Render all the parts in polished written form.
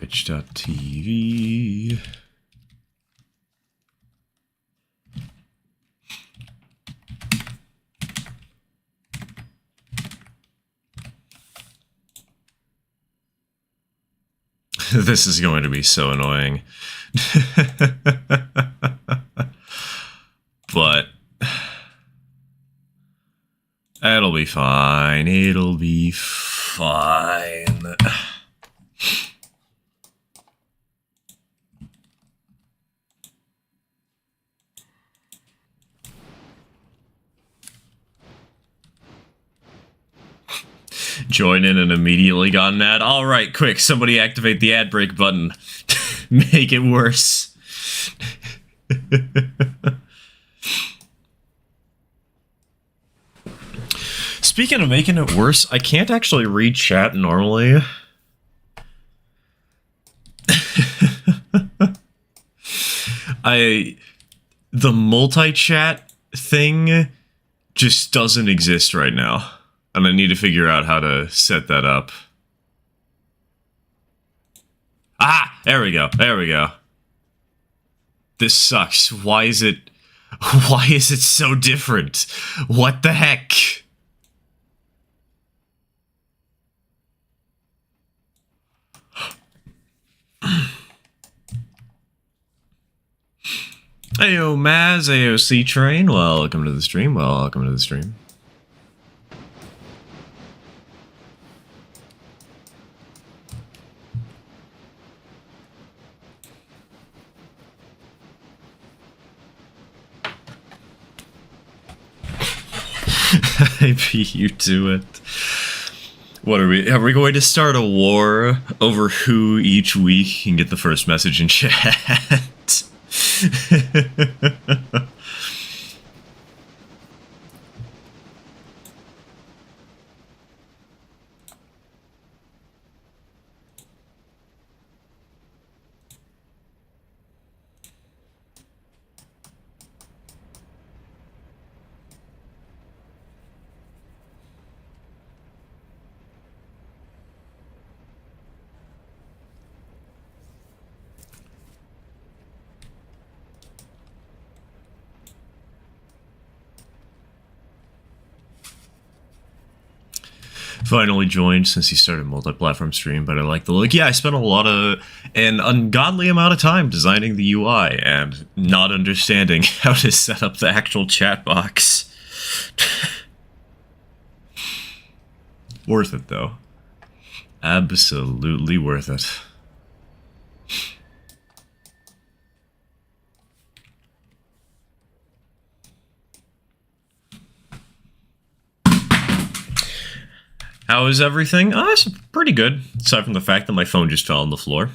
Twitch.tv. This is going to be so annoying. But it'll be fine. It'll be fine. Join in and immediately got an ad. All right, quick, somebody activate the ad break button. Make it worse. Speaking of making it worse, I can't actually read chat normally. The multi-chat thing just doesn't exist right now. And I need to figure out how to set that up. Ah! There we go. There we go. This sucks. Why is it so different? What the heck? Heyo, Maz, AOC Train. Welcome to the stream. Welcome to the stream. I beat you to it. What are we? Are we going to start a war over who each week can get the first message in chat? Finally joined since he started multi-platform stream, but I like the look. Yeah, I spent an ungodly amount of time designing the UI and not understanding how to set up the actual chat box. Worth it, though. Absolutely worth it. How is everything? It's pretty good, aside from the fact that my phone just fell on the floor.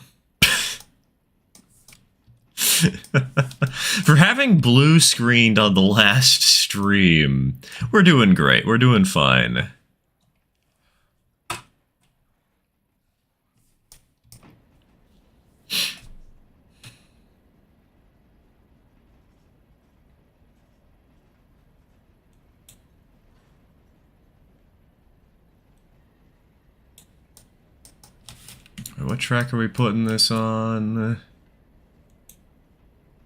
For having blue screened on the last stream, we're doing great. We're doing fine. What track are we putting this on?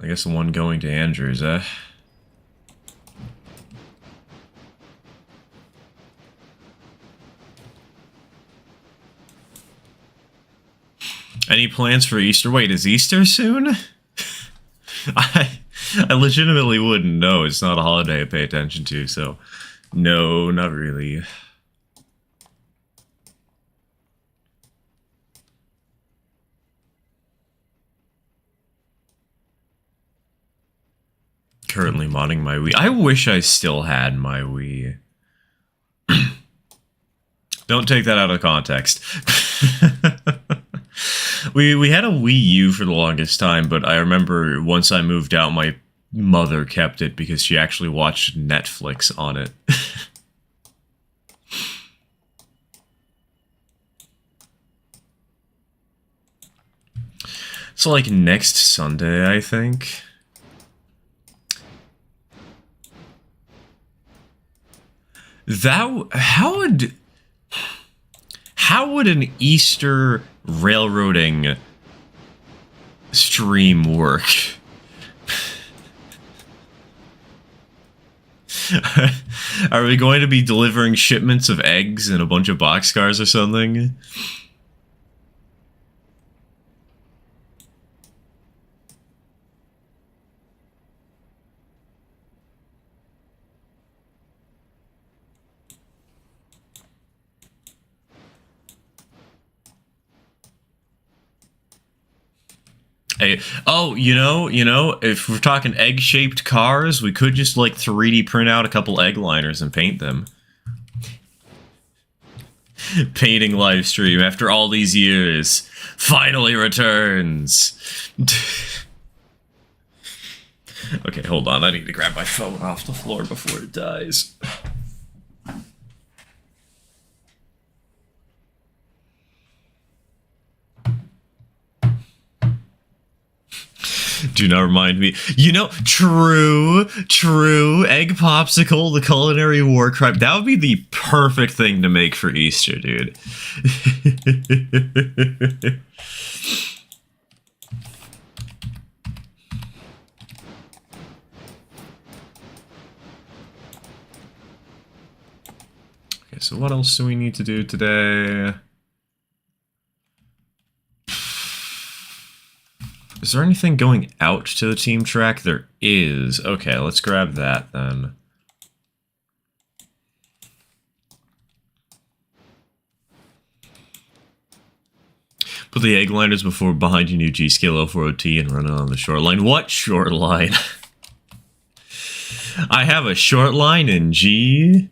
I guess the one going to Andrews, eh? Any plans for Easter? Wait, is Easter soon? I legitimately wouldn't know. It's not a holiday I pay attention to, so no, not really. Currently modding my Wii. I wish I still had my Wii. Don't take that out of context. We had a Wii U for the longest time, but I remember once I moved out, my mother kept it because she actually watched Netflix on it. So like next Sunday, I think. How would an Easter railroading stream work? Are we going to be delivering shipments of eggs and a bunch of boxcars or something? Hey, oh, you know, if we're talking egg-shaped cars, we could just, like, 3D print out a couple egg liners and paint them. Painting live stream after all these years finally returns. Okay, hold on. I need to grab my phone off the floor before it dies. Do not remind me. You know, true, egg popsicle, the culinary war crime. That would be the perfect thing to make for Easter, dude. Okay, so what else do we need to do today? Is there anything going out to the team track? There is. Okay, let's grab that then. Put the egg liners behind your new G-Scale 04OT and run it on the short line. What short line? I have a short line in G.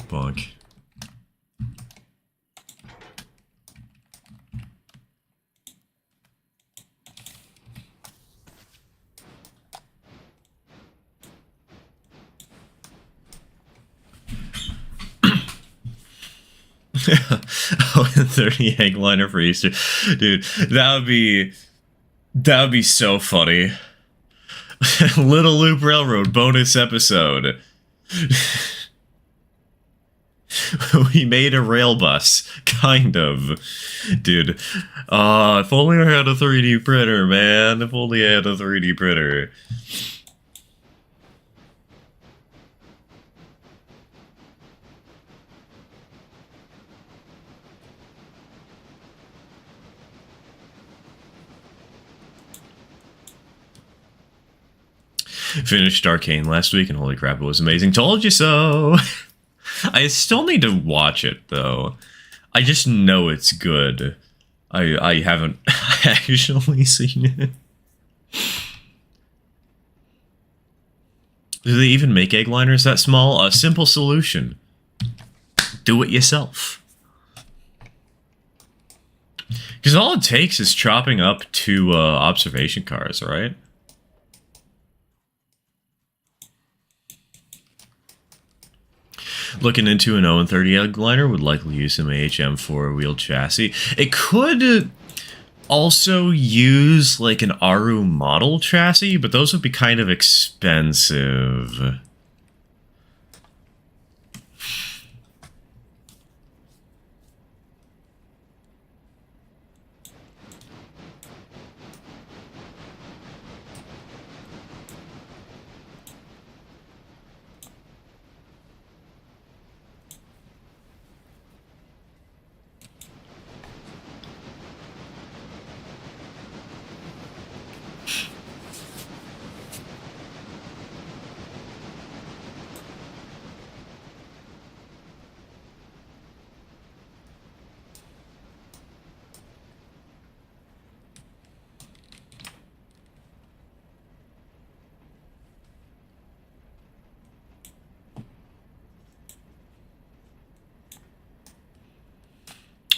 Bonk. Oh, 30 egg liner for Easter. Dude, that would be so funny. Little Loop Railroad bonus episode. We made a rail bus, kind of. Dude, if only I had a 3D printer, man. If only I had a 3D printer. Finished Arcane last week, and holy crap, it was amazing. Told you so! I still need to watch it, though. I just know it's good. I haven't actually seen it. Do they even make egg liners that small? A simple solution. Do it yourself. Because all it takes is chopping up 2 observation cars, right? Looking into an Owen 30 egg liner, would likely use some AHM 4-wheel chassis. It could also use like an Aru model chassis, but those would be kind of expensive.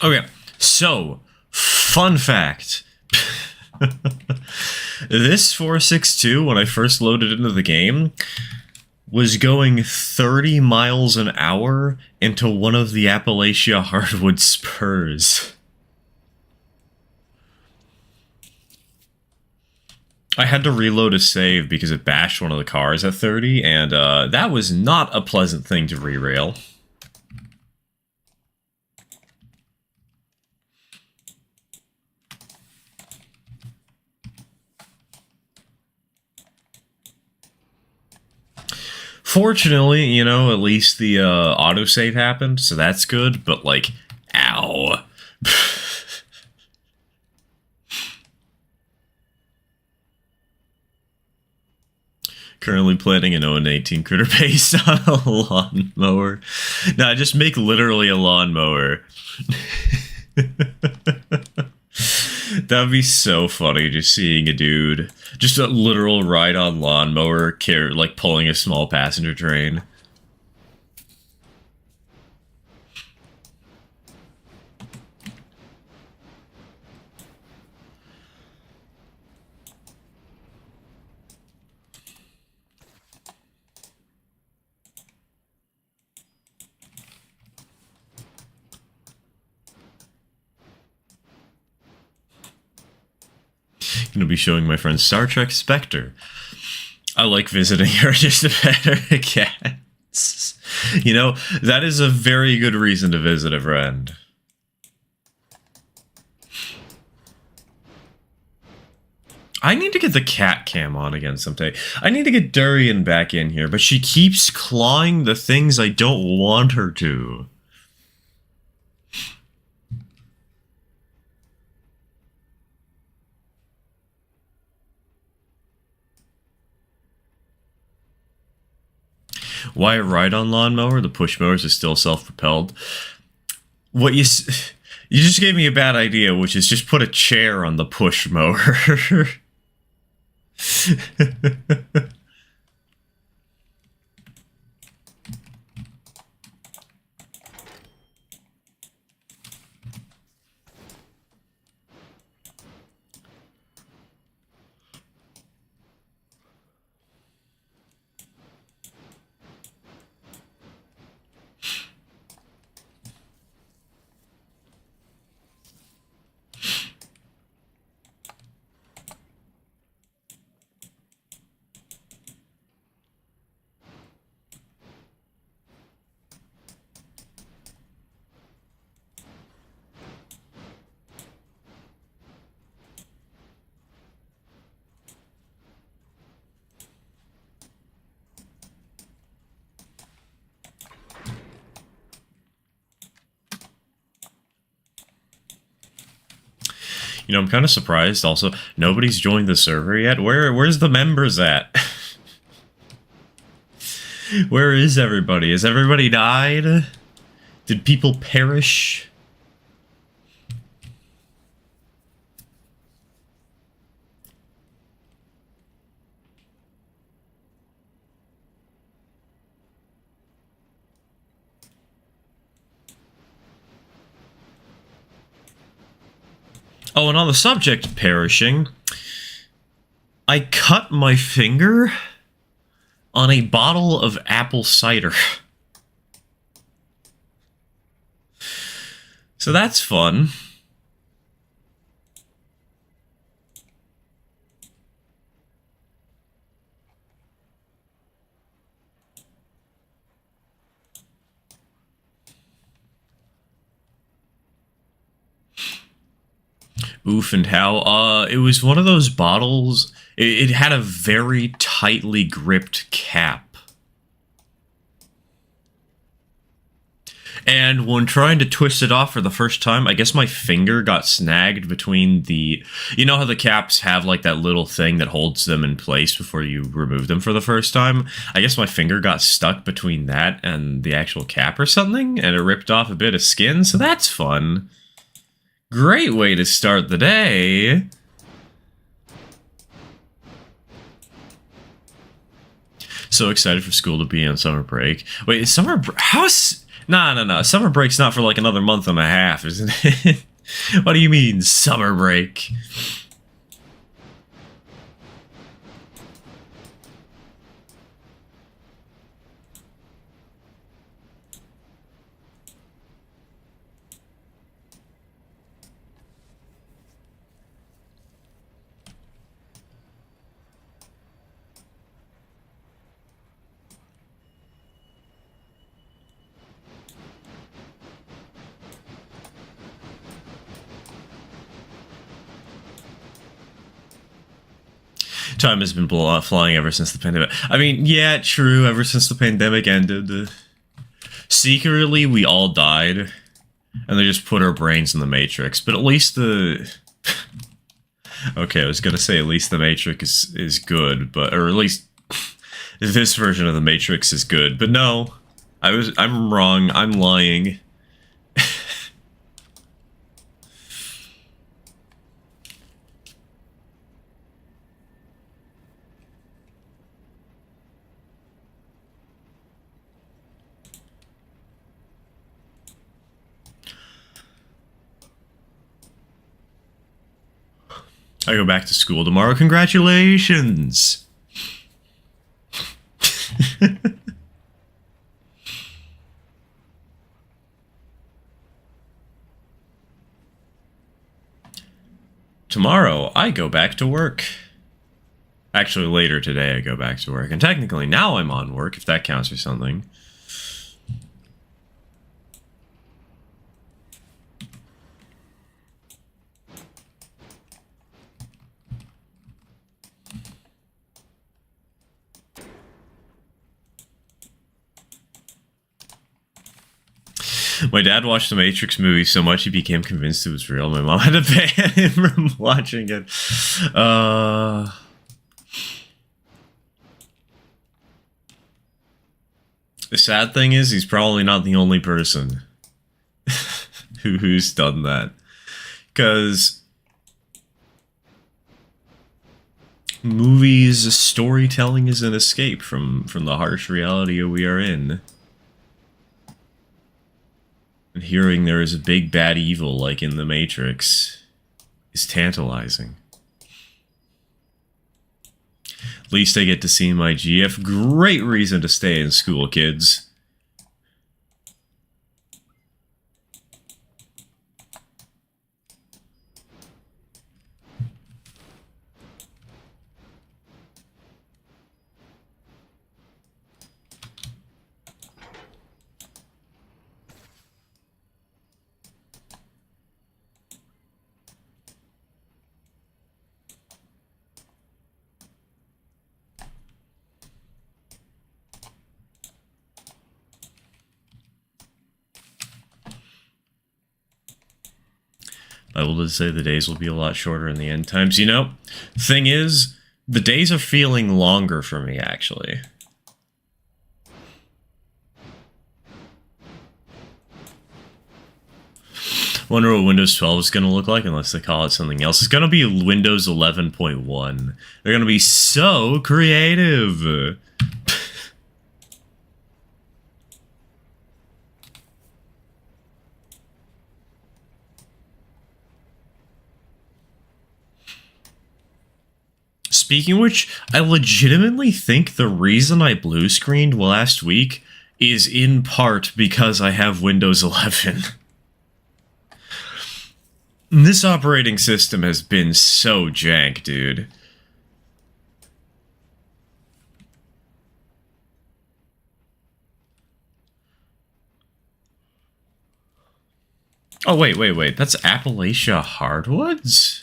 Okay, so, fun fact. This 462, when I first loaded into the game, was going 30 miles an hour into one of the Appalachia hardwood spurs. I had to reload a save because it bashed one of the cars at 30, and that was not a pleasant thing to re-rail. Fortunately, you know, at least the autosave happened, so that's good, but like, ow. Currently planning an Owen 18 critter based on a lawnmower. Nah, just make literally a lawnmower. That'd be so funny, just seeing a dude, just a literal ride-on lawnmower, like pulling a small passenger train. Gonna be showing my friend Star Trek Spectre. I like visiting her just to pet her cats. You know, that is a very good reason to visit a friend. I need to get the cat cam on again someday. I need to get Durian back in here, but she keeps clawing the things I don't want her to. Why ride on lawnmower? The push mowers are still self-propelled. What you just gave me a bad idea, which is just put a chair on the push mower. You know, I'm kind of surprised also. Nobody's joined the server yet. Where's the members at? Where is everybody? Has everybody died? Did people perish? Oh, and on the subject of perishing, I cut my finger on a bottle of apple cider. So that's fun. Oof and how. It was one of those bottles. It had a very tightly gripped cap. And when trying to twist it off for the first time, I guess my finger got snagged between the... You know how the caps have like that little thing that holds them in place before you remove them for the first time? I guess my finger got stuck between that and the actual cap or something, and it ripped off a bit of skin, so that's fun. Great way to start the day. So excited for school to be on summer break. Wait, is summer how's no. Summer break's not for like another month and a half, isn't it? What do you mean, summer break? Time has been flying ever since the pandemic. I mean, yeah, true. Ever since the pandemic ended, secretly we all died, and they just put our brains in the Matrix. But at least the okay, I was gonna say at least the Matrix is good, but or at least this version of the Matrix is good. But no, I'm wrong. I'm lying. I go back to school tomorrow. Congratulations! Tomorrow, I go back to work. Actually, later today, I go back to work. And technically, now I'm on work, if that counts for something. My dad watched the Matrix movie so much he became convinced it was real. My mom had to ban him from watching it. The sad thing is, he's probably not the only person who's done that. Because movies, storytelling is an escape from the harsh reality we are in. And hearing there is a big bad evil like in the Matrix is tantalizing. At least I get to see my GF. Great reason to stay in school, kids. I will just say the days will be a lot shorter in the end times. You know, thing is, the days are feeling longer for me, actually. Wonder what Windows 12 is going to look like unless they call it something else. It's going to be Windows 11.1. They're going to be so creative. Speaking of which, I legitimately think the reason I blue screened last week is in part because I have Windows 11. This operating system has been so jank, dude. Oh, wait. That's Appalachia Hardwoods?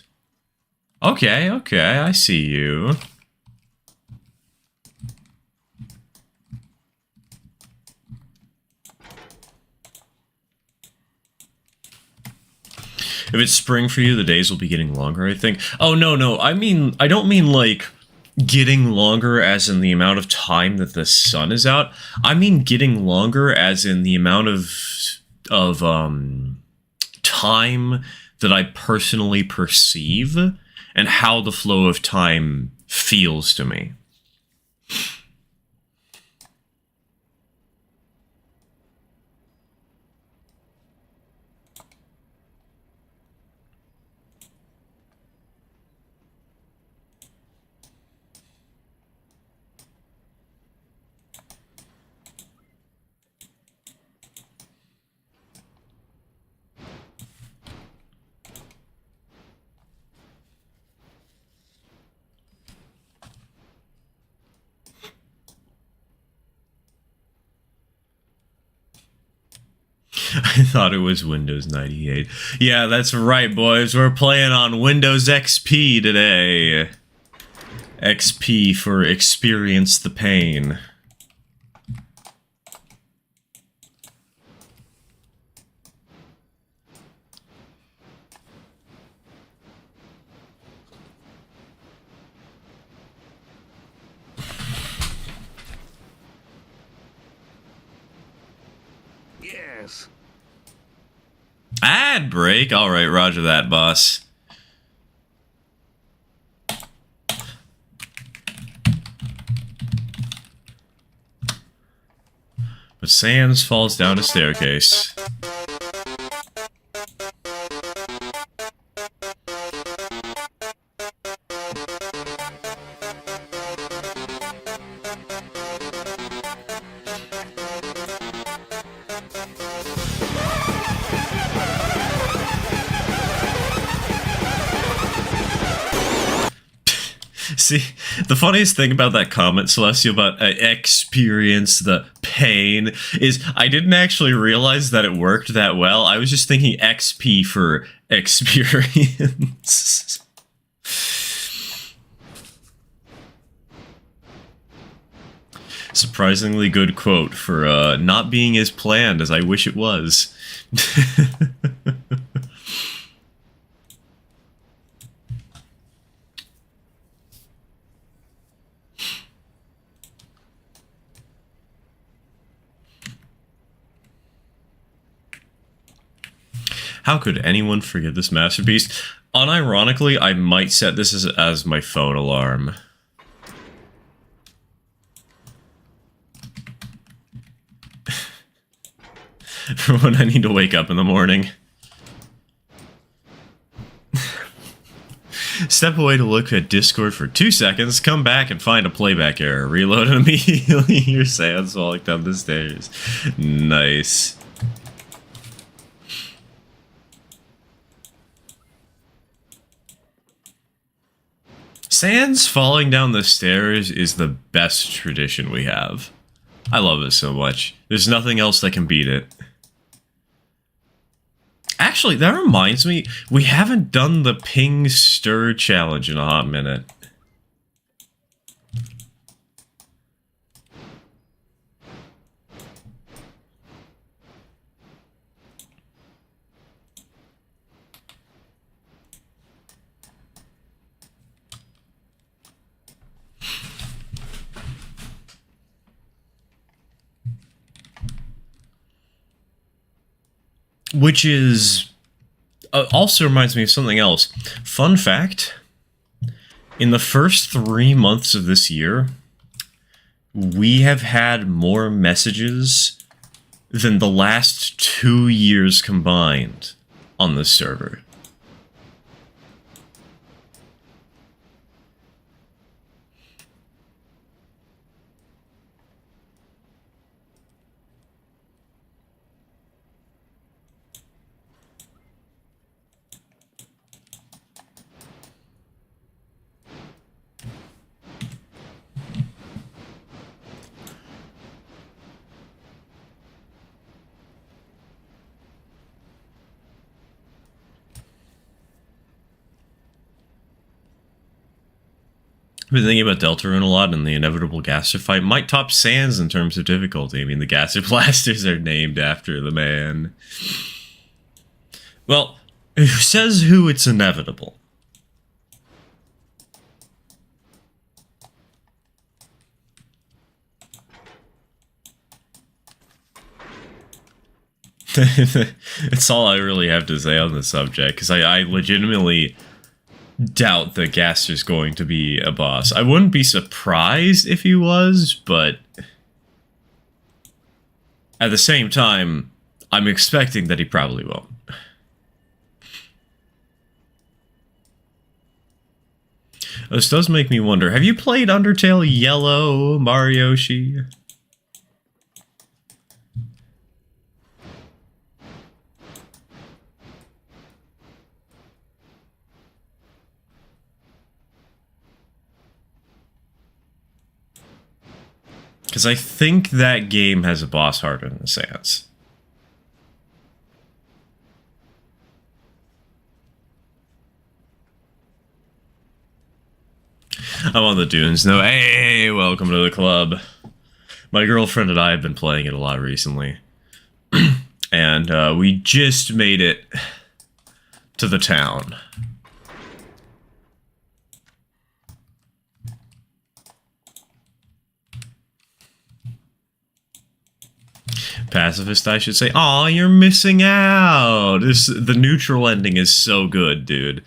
Okay, I see you. If it's spring for you, the days will be getting longer, I think. Oh, no, I don't mean, like, getting longer as in the amount of time that the sun is out. I mean getting longer as in the amount of time that I personally perceive and how the flow of time feels to me. I thought it was Windows 98. Yeah, that's right, boys. We're playing on Windows XP today. XP for experience the pain. Yes. Ad break? Alright, roger that, boss. But Sans falls down a staircase. See, the funniest thing about that comment, Celestial, about experience the pain, is I didn't actually realize that it worked that well. I was just thinking XP for experience. Surprisingly good quote for not being as planned as I wish it was. How could anyone forget this masterpiece? Unironically, I might set this as my phone alarm. For when I need to wake up in the morning. Step away to look at Discord for 2 seconds, come back and find a playback error. Reload and immediately hear Sans falling down the stairs. Nice. Sans falling down the stairs is the best tradition we have. I love it so much. There's nothing else that can beat it. Actually, that reminds me, we haven't done the ping stir challenge in a hot minute. Which is also reminds me of something else. Fun fact, in the first 3 months of this year, we have had more messages than the last 2 years combined on this server. I've been thinking about Deltarune a lot, and the inevitable Gaster fight might top Sans in terms of difficulty. I mean, the Gaster Blasters are named after the man. Well, who says who it's inevitable? It's all I really have to say on the subject, because I legitimately doubt that Gaster's going to be a boss. I wouldn't be surprised if he was, but at the same time, I'm expecting that he probably won't. This does make me wonder, have you played Undertale Yellow, Marioshi? Because I think that game has a boss harder than Sans. I'm on the dunes. No, hey, welcome to the club. My girlfriend and I have been playing it a lot recently. And we just made it to the town. Pacifist, I should say. Aw, you're missing out. The neutral ending is so good, dude.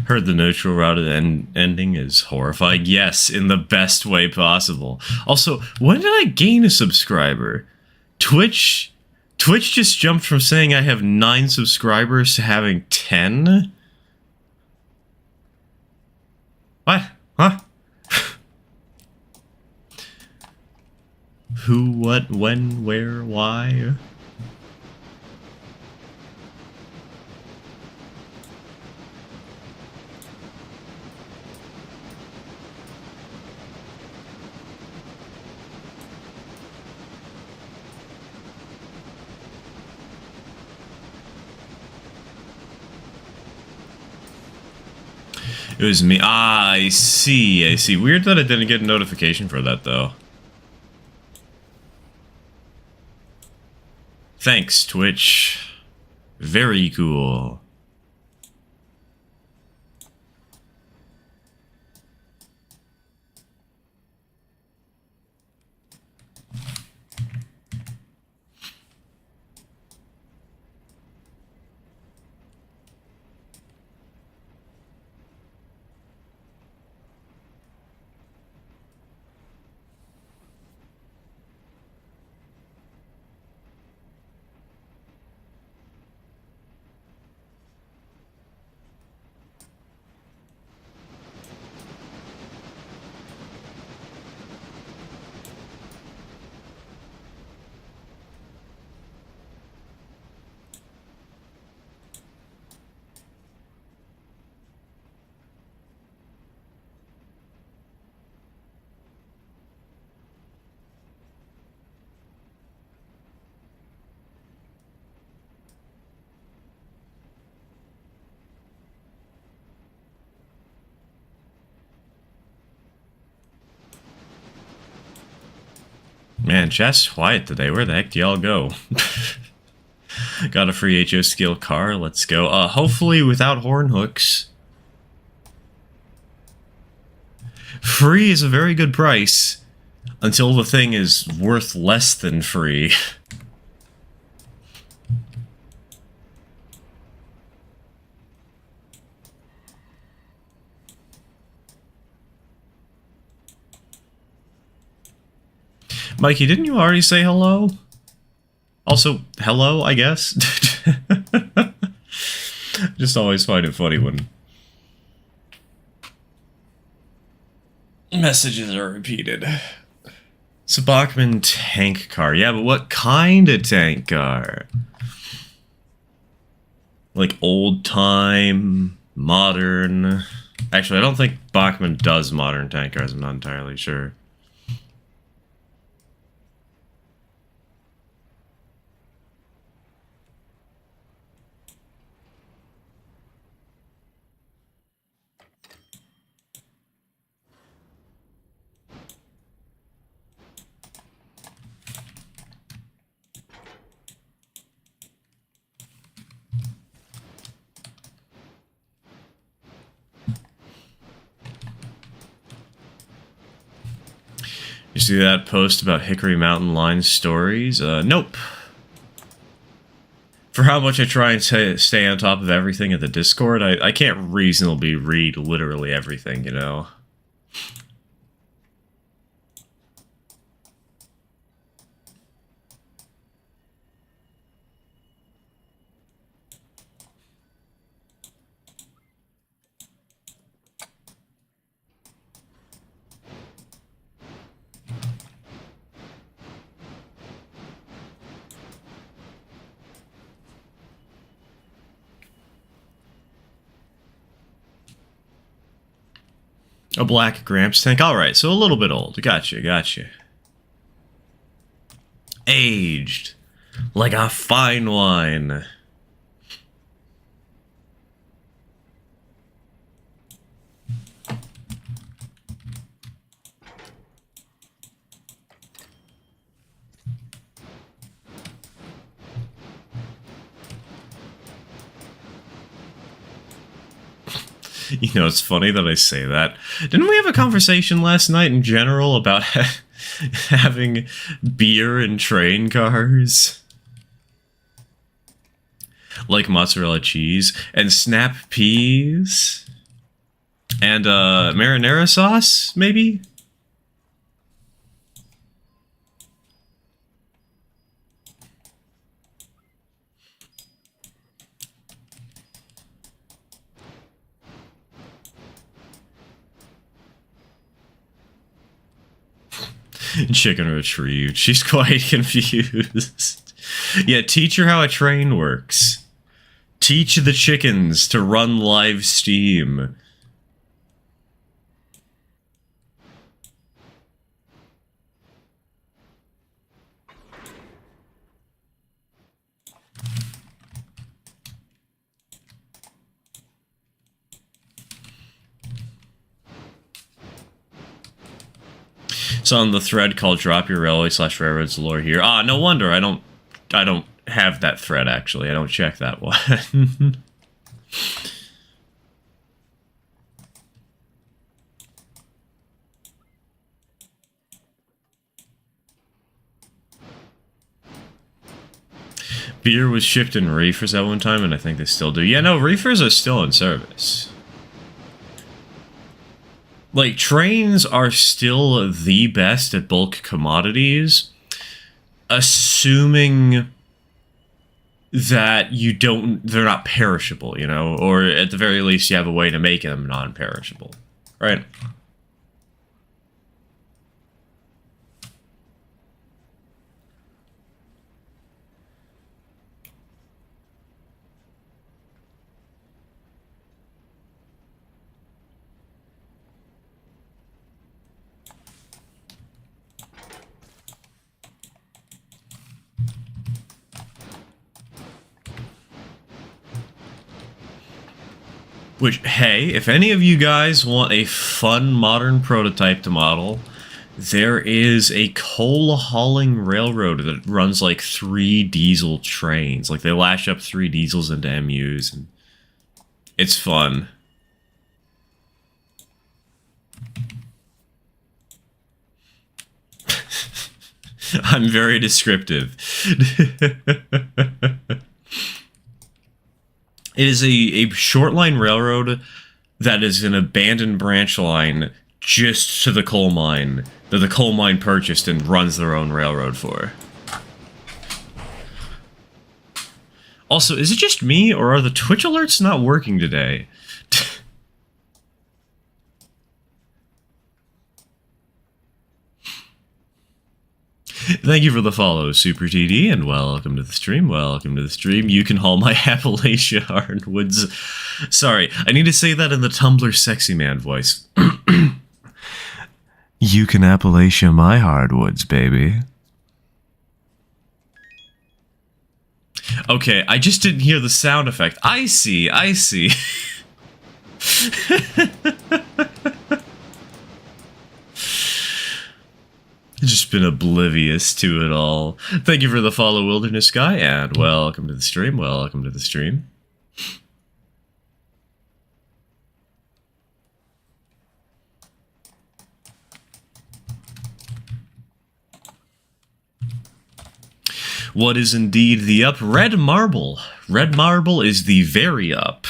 Heard the neutral route ending is horrifying. Yes, in the best way possible. Also, when did I gain a subscriber? Twitch just jumped from saying I have 9 subscribers to having 10? What? Huh? Who, what, when, where, why? It was me. Ah, I see, I see. Weird that I didn't get a notification for that, though. Thanks, Twitch. Very cool. Man, chat's quiet today. Where the heck do y'all go? Got a free HO skill car. Let's go. Hopefully without horn hooks. Free is a very good price. Until the thing is worth less than free. Mikey, didn't you already say hello? Also, hello, I guess? Just always find it funny when messages are repeated. It's a Bachmann tank car. Yeah, but what kind of tank car? Like old time, modern? Actually, I don't think Bachmann does modern tank cars. I'm not entirely sure. You see that post about Hickory Mountain Line stories? Nope. For how much I try and stay on top of everything in the Discord, I can't reasonably read literally everything, you know? A black Gramps tank. Alright, so a little bit old. Gotcha. Aged. Like a fine wine. You know, it's funny that I say that. Didn't we have a conversation last night in general about having beer in train cars? Like mozzarella cheese and snap peas and marinara sauce, maybe? Chicken retrieved. She's quite confused. Yeah, teach her how a train works. Teach the chickens to run live steam. It's on the thread called "Drop Your Railway / Railroads Lore" here. Ah, no wonder I don't have that thread actually. I don't check that one. Beer was shipped in reefers at one time, and I think they still do. Yeah, no, reefers are still in service. Like, trains are still the best at bulk commodities, assuming that they're not perishable, you know? Or at the very least, you have a way to make them non-perishable, right? Which, hey, if any of you guys want a fun modern prototype to model, there is a coal hauling railroad that runs like 3 diesel trains. Like, they lash up 3 diesels into MUs, and it's fun. I'm very descriptive. It is a short line railroad that is an abandoned branch line just to the coal mine that the coal mine purchased and runs their own railroad for. Also, is it just me, or are the Twitch alerts not working today? Thank you for the follow, Super TD, and welcome to the stream. Welcome to the stream. You can haul my Appalachia hardwoods. Sorry, I need to say that in the Tumblr sexy man voice. You can Appalachia my hardwoods, baby. Okay, I just didn't hear the sound effect. I see. Just been oblivious to it all. Thank you for the follow, Wilderness Guy, and welcome to the stream. Welcome to the stream. What is indeed the up? Red marble. Red marble is the very up.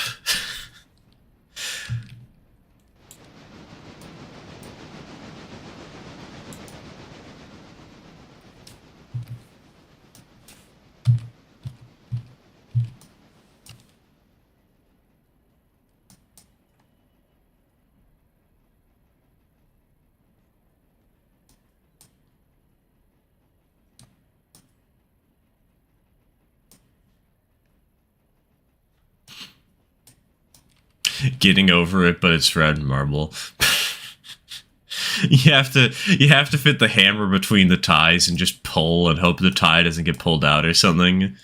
Getting over it, but it's red marble. you have to fit the hammer between the ties and just pull and hope the tie doesn't get pulled out or something.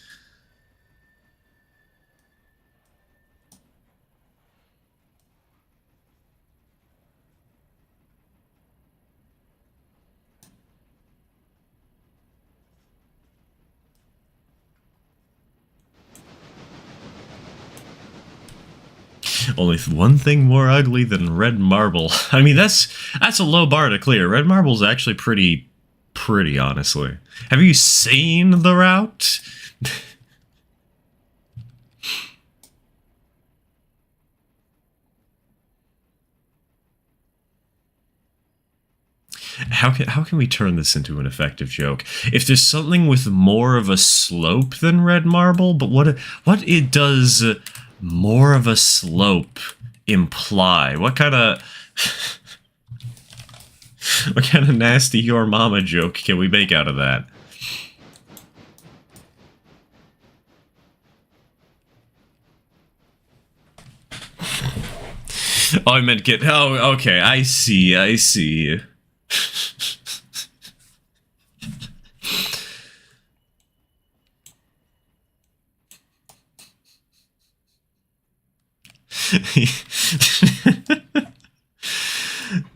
Only one thing more ugly than red marble. I mean, that's a low bar to clear. Red marble's actually pretty, honestly. Have you seen the route? How can we turn this into an effective joke? If there's something with more of a slope than red marble, but what it does more of a slope imply? What kind of nasty your mama joke can we make out of that? Oh, I meant get... Oh, okay, I see.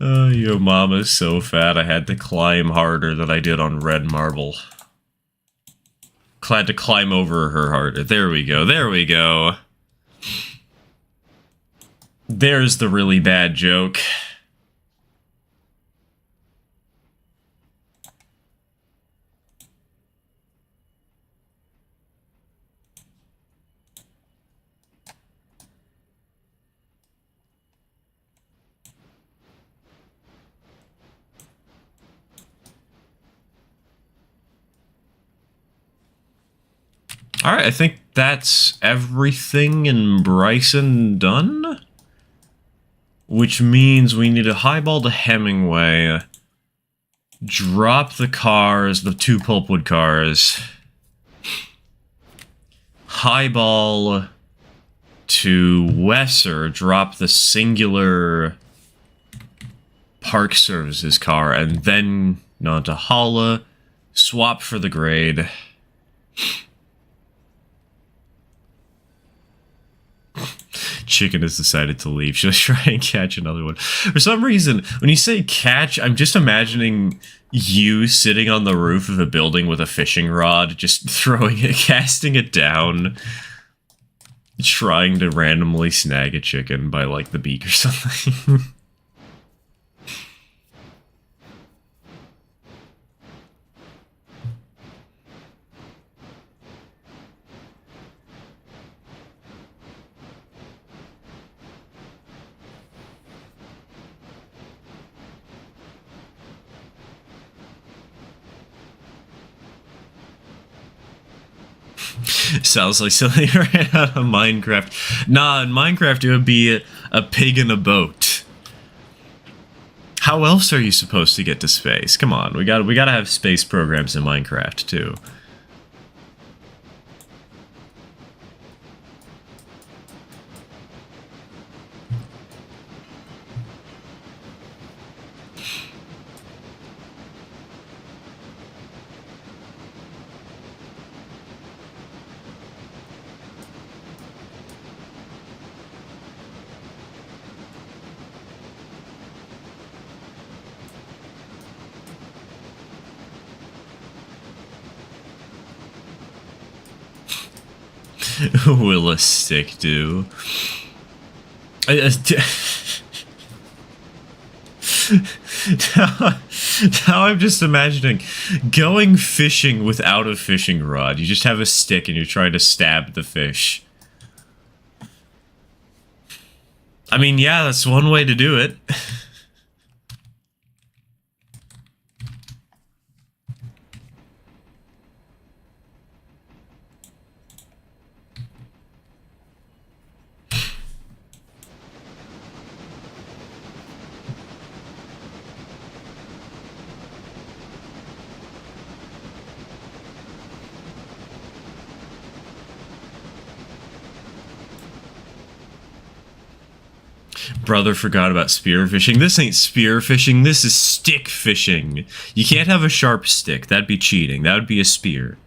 Oh, your mama's so fat I had to climb harder than I did on red marble. Had to climb over her harder. There we go. There's the really bad joke. Alright, I think that's everything in Bryson done. Which means we need to highball to Hemingway, drop the cars, the 2 Pulpwood cars, highball to Wesser, drop the singular Park Services car, and then on to Holla, swap for the grade. Chicken has decided to leave. Should I try and catch another one? For some reason, when you say catch, I'm just imagining you sitting on the roof of a building with a fishing rod, just throwing it, casting it down, trying to randomly snag a chicken by, like, the beak or something. Sounds like something right out of Minecraft. Nah, in Minecraft it would be a pig in a boat. How else are you supposed to get to space? Come on, we gotta have space programs in Minecraft too. Will a stick do? now, now I'm just imagining going fishing without a fishing rod. You just have a stick and you're trying to stab the fish. I mean, yeah, that's one way to do it. Brother forgot about spear fishing. This ain't spear fishing, this is stick fishing. You can't have a sharp stick. That'd be cheating. That would be a spear.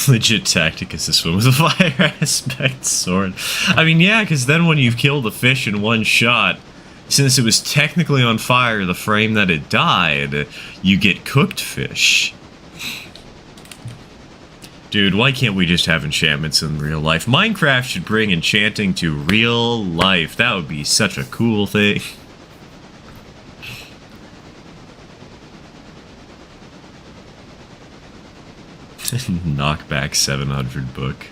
Legit tactic is to swim with a fire aspect sword. I mean, yeah, because then when you've killed a fish in one shot, since it was technically on fire the frame that it died, you get cooked fish. Dude, why can't we just have enchantments in real life? Minecraft should bring enchanting to real life. That would be such a cool thing. Knockback 700 book.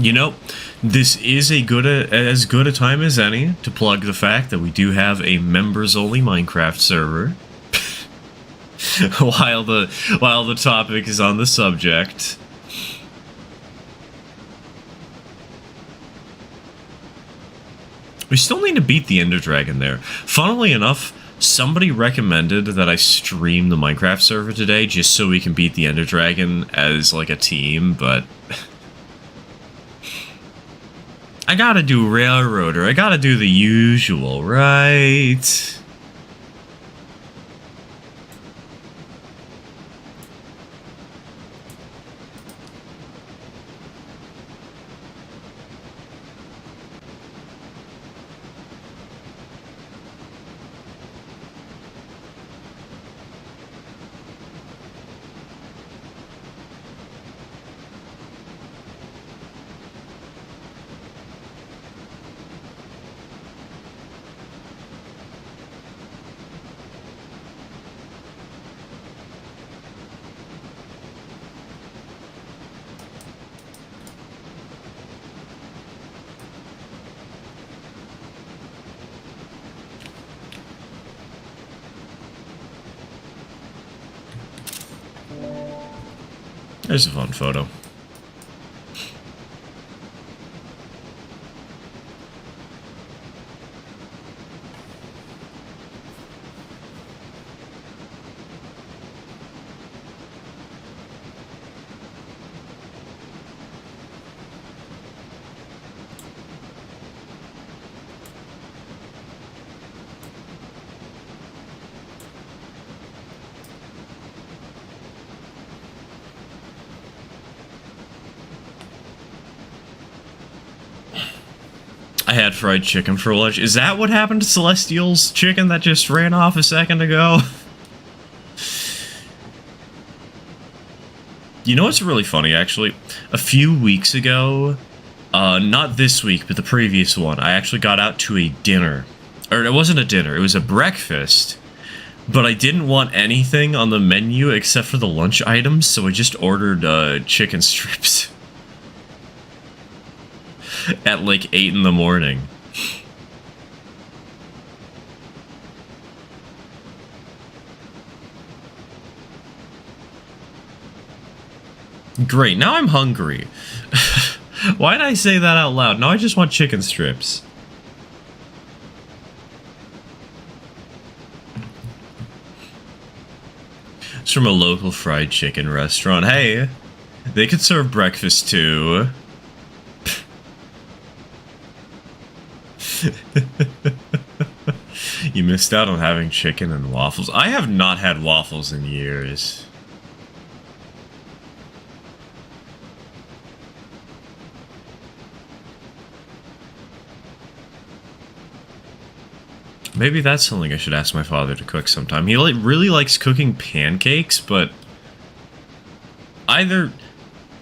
You know, this is as good a time as any to plug the fact that we do have a members-only Minecraft server. while the topic is on the subject. We still need to beat the Ender Dragon there. Funnily enough, somebody recommended that I stream the Minecraft server today just so we can beat the Ender Dragon as like a team, but I gotta do Railroader. I gotta do the usual, right? There's a fun photo. I had fried chicken for lunch. Is that what happened to Celestial's chicken that just ran off a second ago? You know what's really funny, actually? A few weeks ago, Not this week, but the previous one. I actually got out to a dinner. Or it wasn't a dinner, it was a breakfast. But I didn't want anything on the menu except for the lunch items, so I just ordered chicken strips. At like 8 in the morning. Great, now I'm hungry. Why did I say that out loud? Now I just want chicken strips. It's from a local fried chicken restaurant. Hey, they could serve breakfast too. You missed out on having chicken and waffles. I have not had waffles in years. Maybe that's something I should ask my father to cook sometime. He really likes cooking pancakes, but either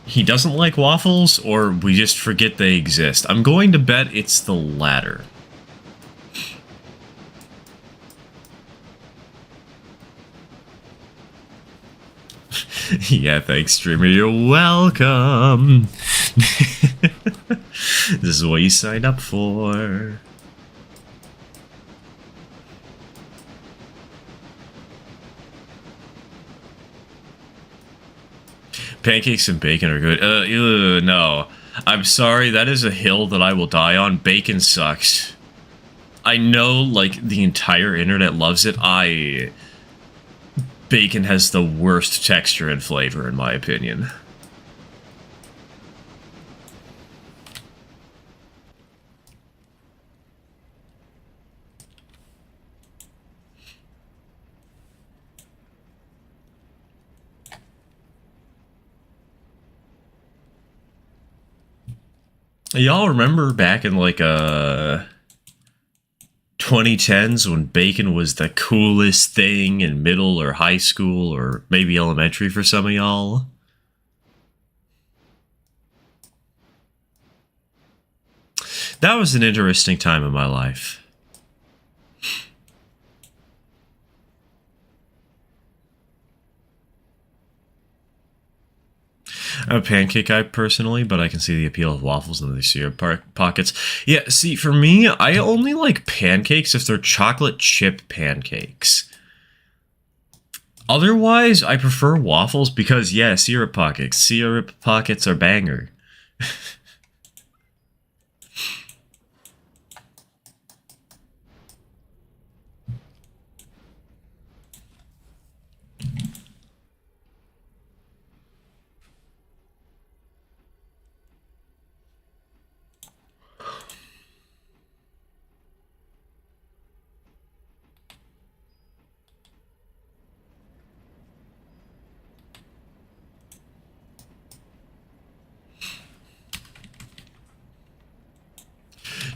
he doesn't like waffles or we just forget they exist. I'm going to bet it's the latter. Yeah, thanks, streamer. You're welcome. This is what you signed up for. Pancakes and bacon are good. No. I'm sorry, that is a hill that I will die on. Bacon sucks. I know, like, the entire internet loves it. Bacon has the worst texture and flavor, in my opinion. Y'all remember back in, like, 2010s when bacon was the coolest thing in middle or high school or maybe elementary for some of y'all? That was an interesting time in my life. I'm a pancake guy personally, but I can see the appeal of waffles and the syrup pockets. Yeah, see, for me, I only like pancakes if they're chocolate chip pancakes. Otherwise, I prefer waffles because, yeah, syrup pockets. Syrup pockets are banger.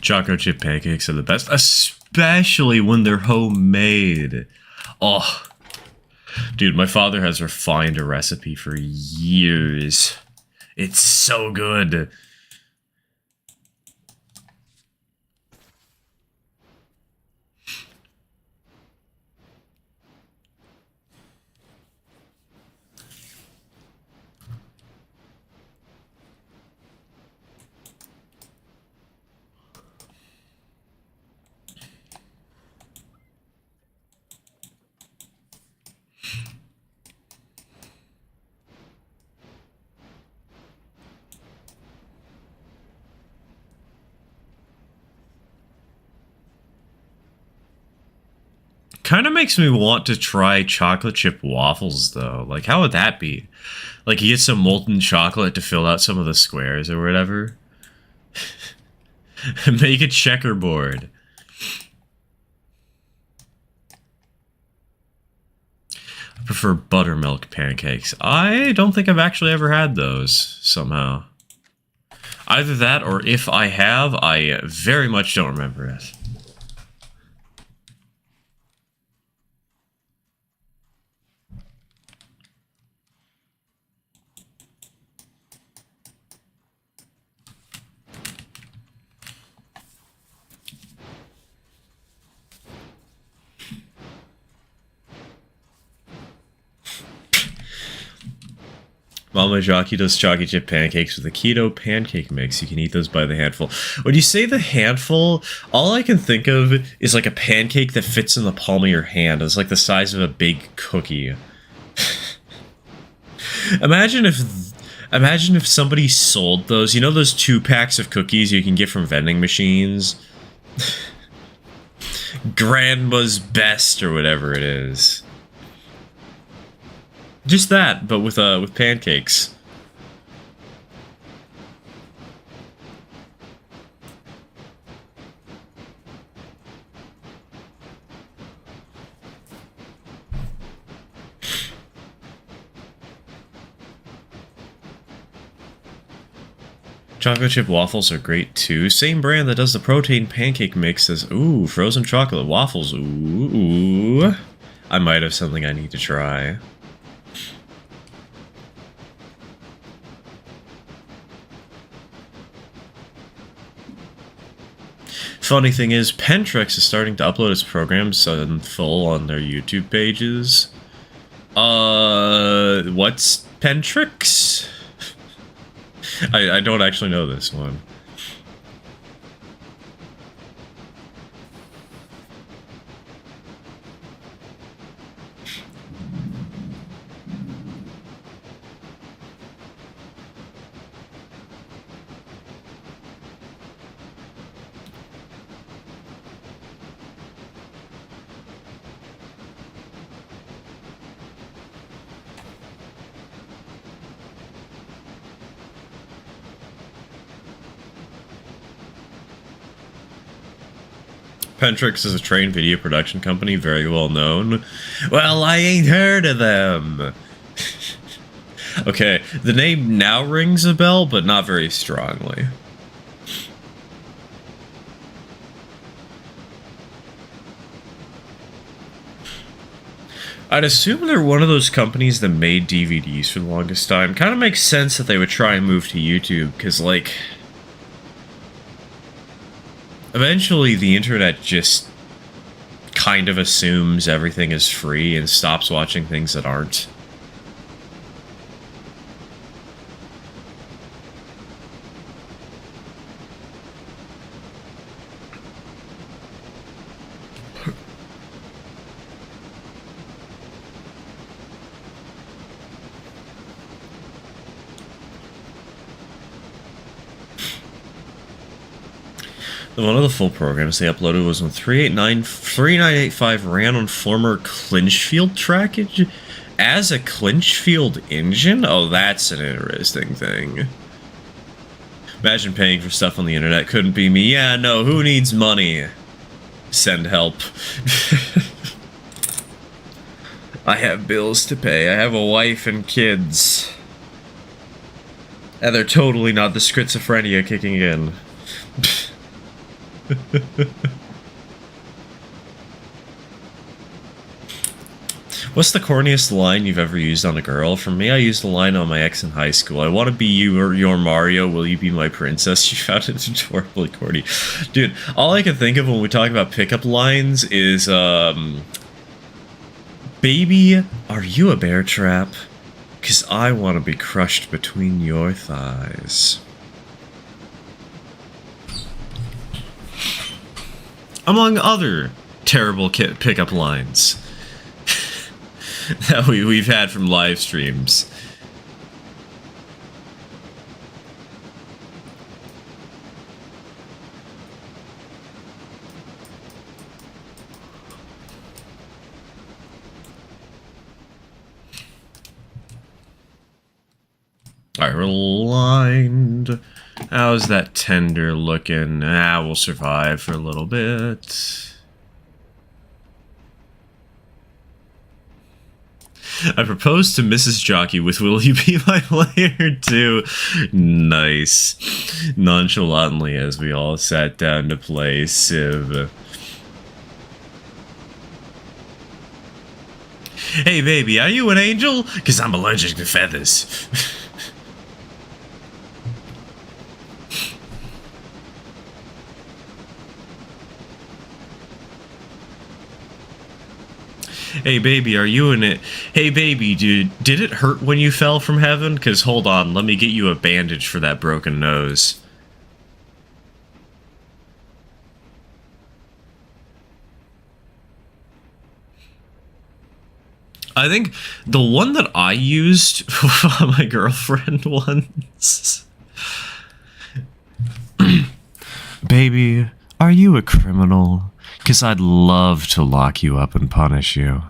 Chocolate chip pancakes are the best, especially when they're homemade. Oh, dude, my father has refined a recipe for years. It's so good. Kind of makes me want to try chocolate chip waffles, though. Like, how would that be? Like, you get some molten chocolate to fill out some of the squares or whatever. Make a checkerboard. I prefer buttermilk pancakes. I don't think I've actually ever had those, somehow. Either that, or if I have, I very much don't remember it. Mama Jockey does chalky chip pancakes with a keto pancake mix. You can eat those by the handful. When you say the handful, all I can think of is like a pancake that fits in the palm of your hand. It's like the size of a big cookie. Imagine if somebody sold those, you know those 2 packs of cookies you can get from vending machines? Grandma's Best or whatever it is. Just that, but with pancakes. Chocolate chip waffles are great too. Same brand that does the protein pancake mix as frozen chocolate waffles. Ooh. I might have something I need to try. Funny thing is, Pentrix is starting to upload its programs in full on their YouTube pages. What's Pentrix? I don't actually know this one. Pentrix is a trained video production company, very well known. Well, I ain't heard of them. Okay, the name now rings a bell, but not very strongly. I'd assume they're one of those companies that made DVDs for the longest time. Kind of makes sense that they would try and move to YouTube, because, like, eventually the internet just kind of assumes everything is free and stops watching things that aren't. One of the full programs they uploaded was when 3985 ran on former Clinchfield trackage as a Clinchfield engine? Oh, that's an interesting thing. Imagine paying for stuff on the internet. Couldn't be me. Yeah, no, who needs money? Send help. I have bills to pay. I have a wife and kids. And they're totally not the schizophrenia kicking in. What's the corniest line you've ever used on a girl? For me, I used the line on my ex in high school. I want to be you or your Mario. Will you be my princess? She found it adorably corny. Dude, all I can think of when we talk about pickup lines is, baby, are you a bear trap? 'Cause I want to be crushed between your thighs. Among other terrible pickup lines that we've had from live streams. Alright, we're lined. How's that tender looking? We'll survive for a little bit. I proposed to Mrs. Jockey with Will You Be My Player too? Nice. Nonchalantly as we all sat down to play Civ. Hey baby, are you an angel? 'Cause I'm allergic to feathers. Hey baby, are you in it? Hey baby, dude, did it hurt when you fell from heaven? Cause hold on, let me get you a bandage for that broken nose. I think the one that I used for my girlfriend once. Baby, are you a criminal? Cause I'd love to lock you up and punish you.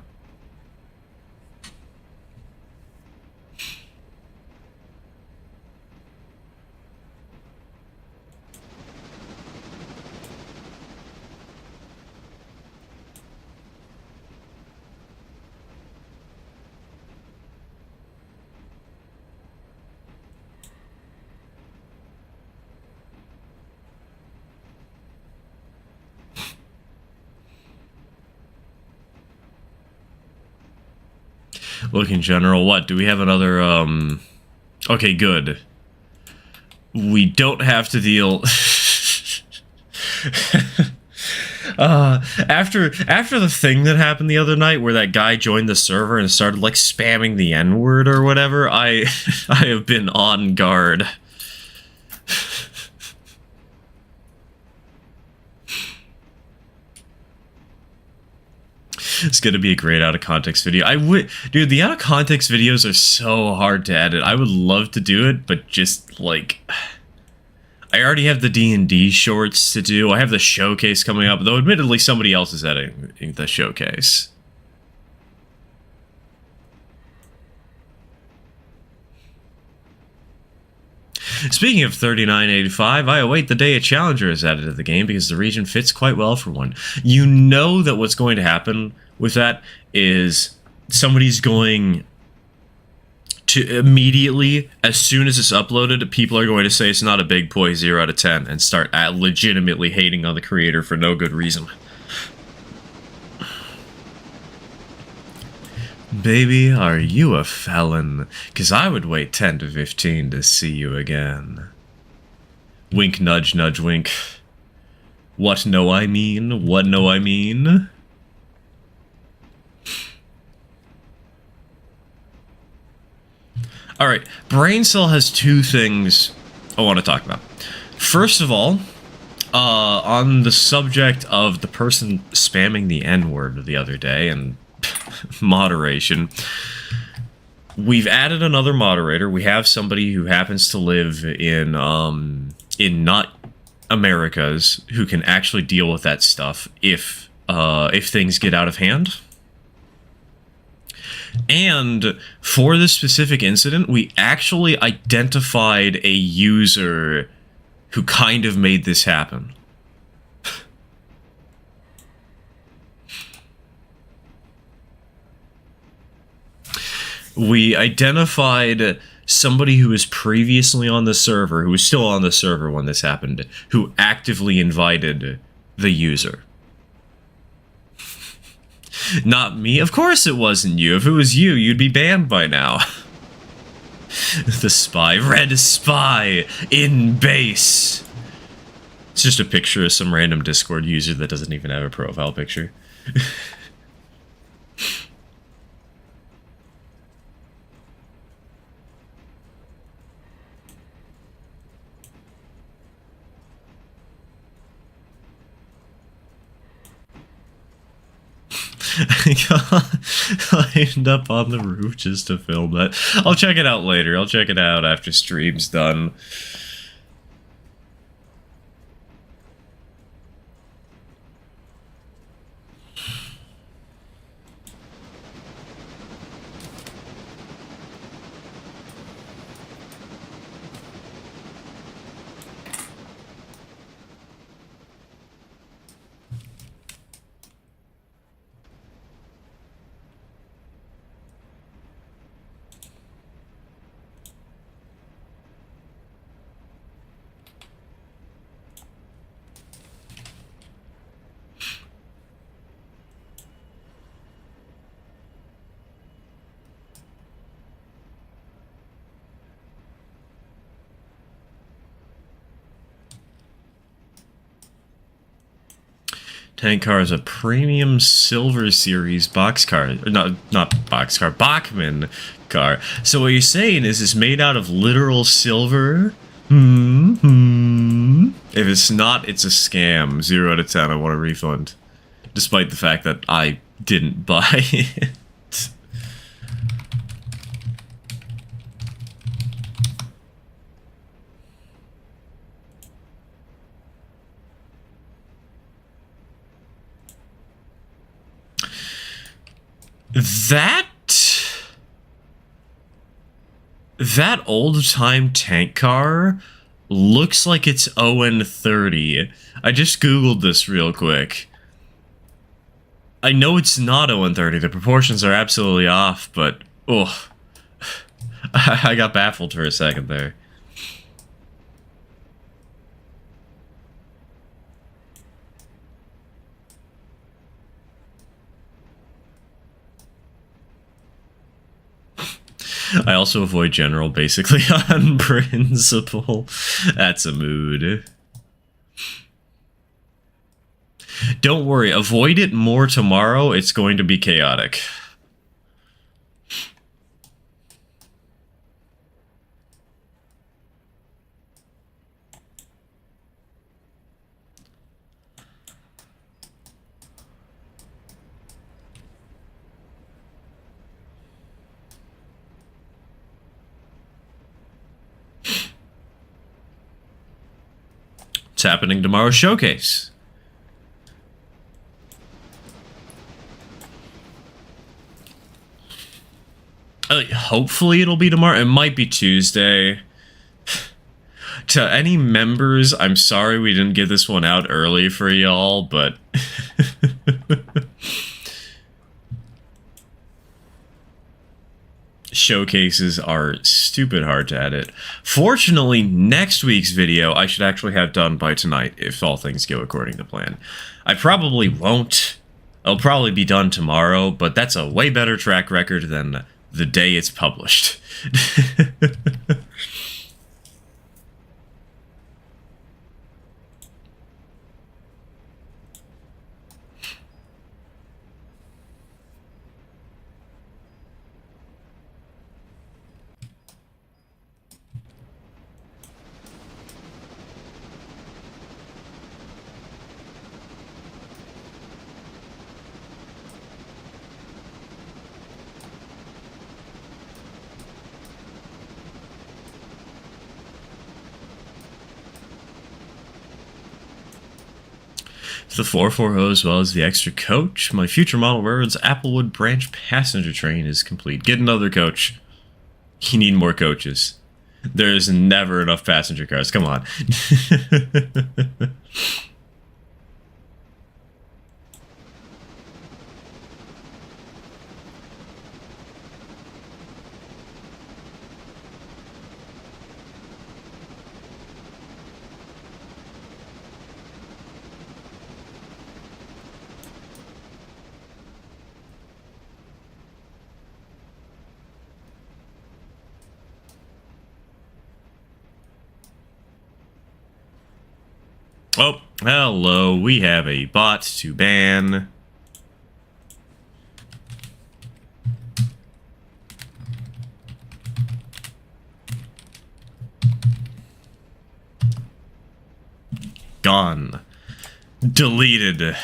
Look, in general, what? Do we have another, Okay, good. We don't have to deal... after the thing that happened the other night where that guy joined the server and started, like, spamming the N-word or whatever, I have been on guard. It's gonna be a great out of context video. Dude, the out of context videos are so hard to edit. I would love to do it, but just like, I already have the D&D shorts to do. I have the showcase coming up, though admittedly somebody else is editing the showcase. Speaking of 3985, I await the day a challenger is added to the game because the region fits quite well for one. You know that what's going to happen with that is somebody's going to immediately, as soon as it's uploaded, people are going to say it's not a big boy 0 out of 10 and start legitimately hating on the creator for no good reason. Baby, are you a felon? 'Cause I would wait 10 to 15 to see you again. Wink, nudge, nudge, wink. What know I mean? What know I mean? Alright, Brain Cell has two things I want to talk about. First of all, on the subject of the person spamming the N-word the other day and moderation, we've added another moderator. We have somebody who happens to live in not Americas who can actually deal with that stuff if things get out of hand. And for this specific incident, we actually identified a user who kind of made this happen. We identified somebody who was previously on the server, who was still on the server when this happened, who actively invited the user. Not me. Of course it wasn't you. If it was you, you'd be banned by now. The spy. Red spy in base. It's just a picture of some random Discord user that doesn't even have a profile picture. I end up on the roof just to film that. I'll check it out later. I'll check it out after stream's done. Tank car is a premium silver series box car. Not box car, Bachmann car. So what you're saying is it's made out of literal silver? If it's not, it's a scam. 0 out of 10, I want a refund. Despite the fact that I didn't buy it. That old-time tank car looks like it's ON30. I just googled this real quick. I know it's not ON30, the proportions are absolutely off, but... oh, I got baffled for a second there. I also avoid general basically on principle. That's a mood. Don't worry, avoid it more tomorrow. It's going to be chaotic. It's happening tomorrow's showcase. Hopefully it'll be tomorrow. It might be Tuesday. To any members, I'm sorry we didn't get this one out early for y'all, but... showcases are stupid hard to edit. Fortunately, next week's video I should actually have done by tonight, if all things go according to plan. I probably won't. It'll probably be done tomorrow, but that's a way better track record than the day it's published. The 440 as well as the extra coach. My future model railroad's Applewood Branch passenger train is complete. Get another coach. You need more coaches. There's never enough passenger cars. Come on. Oh, hello. We have a bot to ban. Gone. Deleted.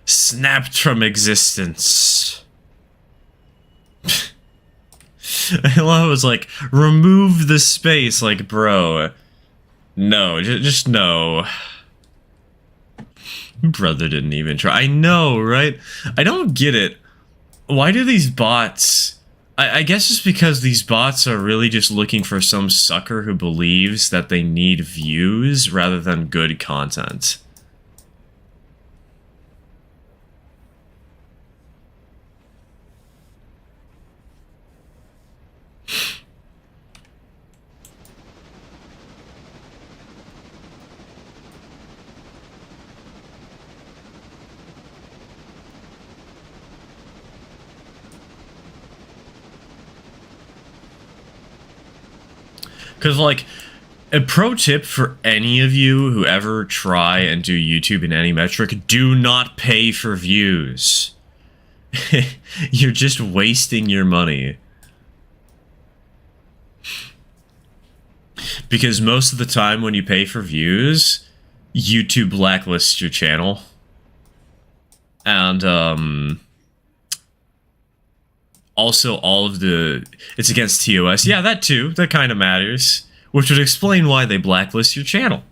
Snapped from existence. I love it was like, remove the space, like, bro. No, just no. Brother didn't even try. I know, right? I don't get it. Why do these bots... I guess it's because these bots are really just looking for some sucker who believes that they need views rather than good content. Because, like, A pro tip for any of you who ever try and do YouTube in any metric, do not pay for views. You're just wasting your money. Because most of the time when you pay for views, YouTube blacklists your channel. And, also all of the... It's against TOS. Yeah, that too. That kind of matters. Which would explain why they blacklist your channel.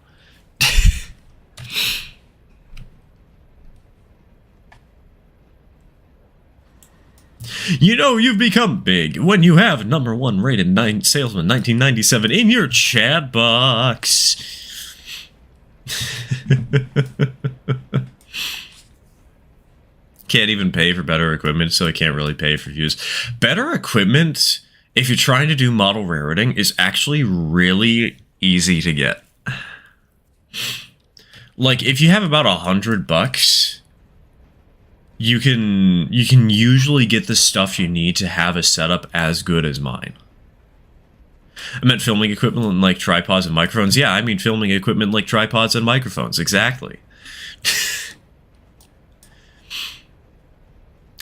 You know you've become big when you have #1 rated salesman 1997 in your chat box. Can't even pay for better equipment, so I can't really pay for views. Better equipment, if you're trying to do model rating, is actually really easy to get. Like, if you have about $100, you can usually get the stuff you need to have a setup as good as mine. I meant filming equipment like tripods and microphones. Yeah, I mean filming equipment like tripods and microphones. Exactly.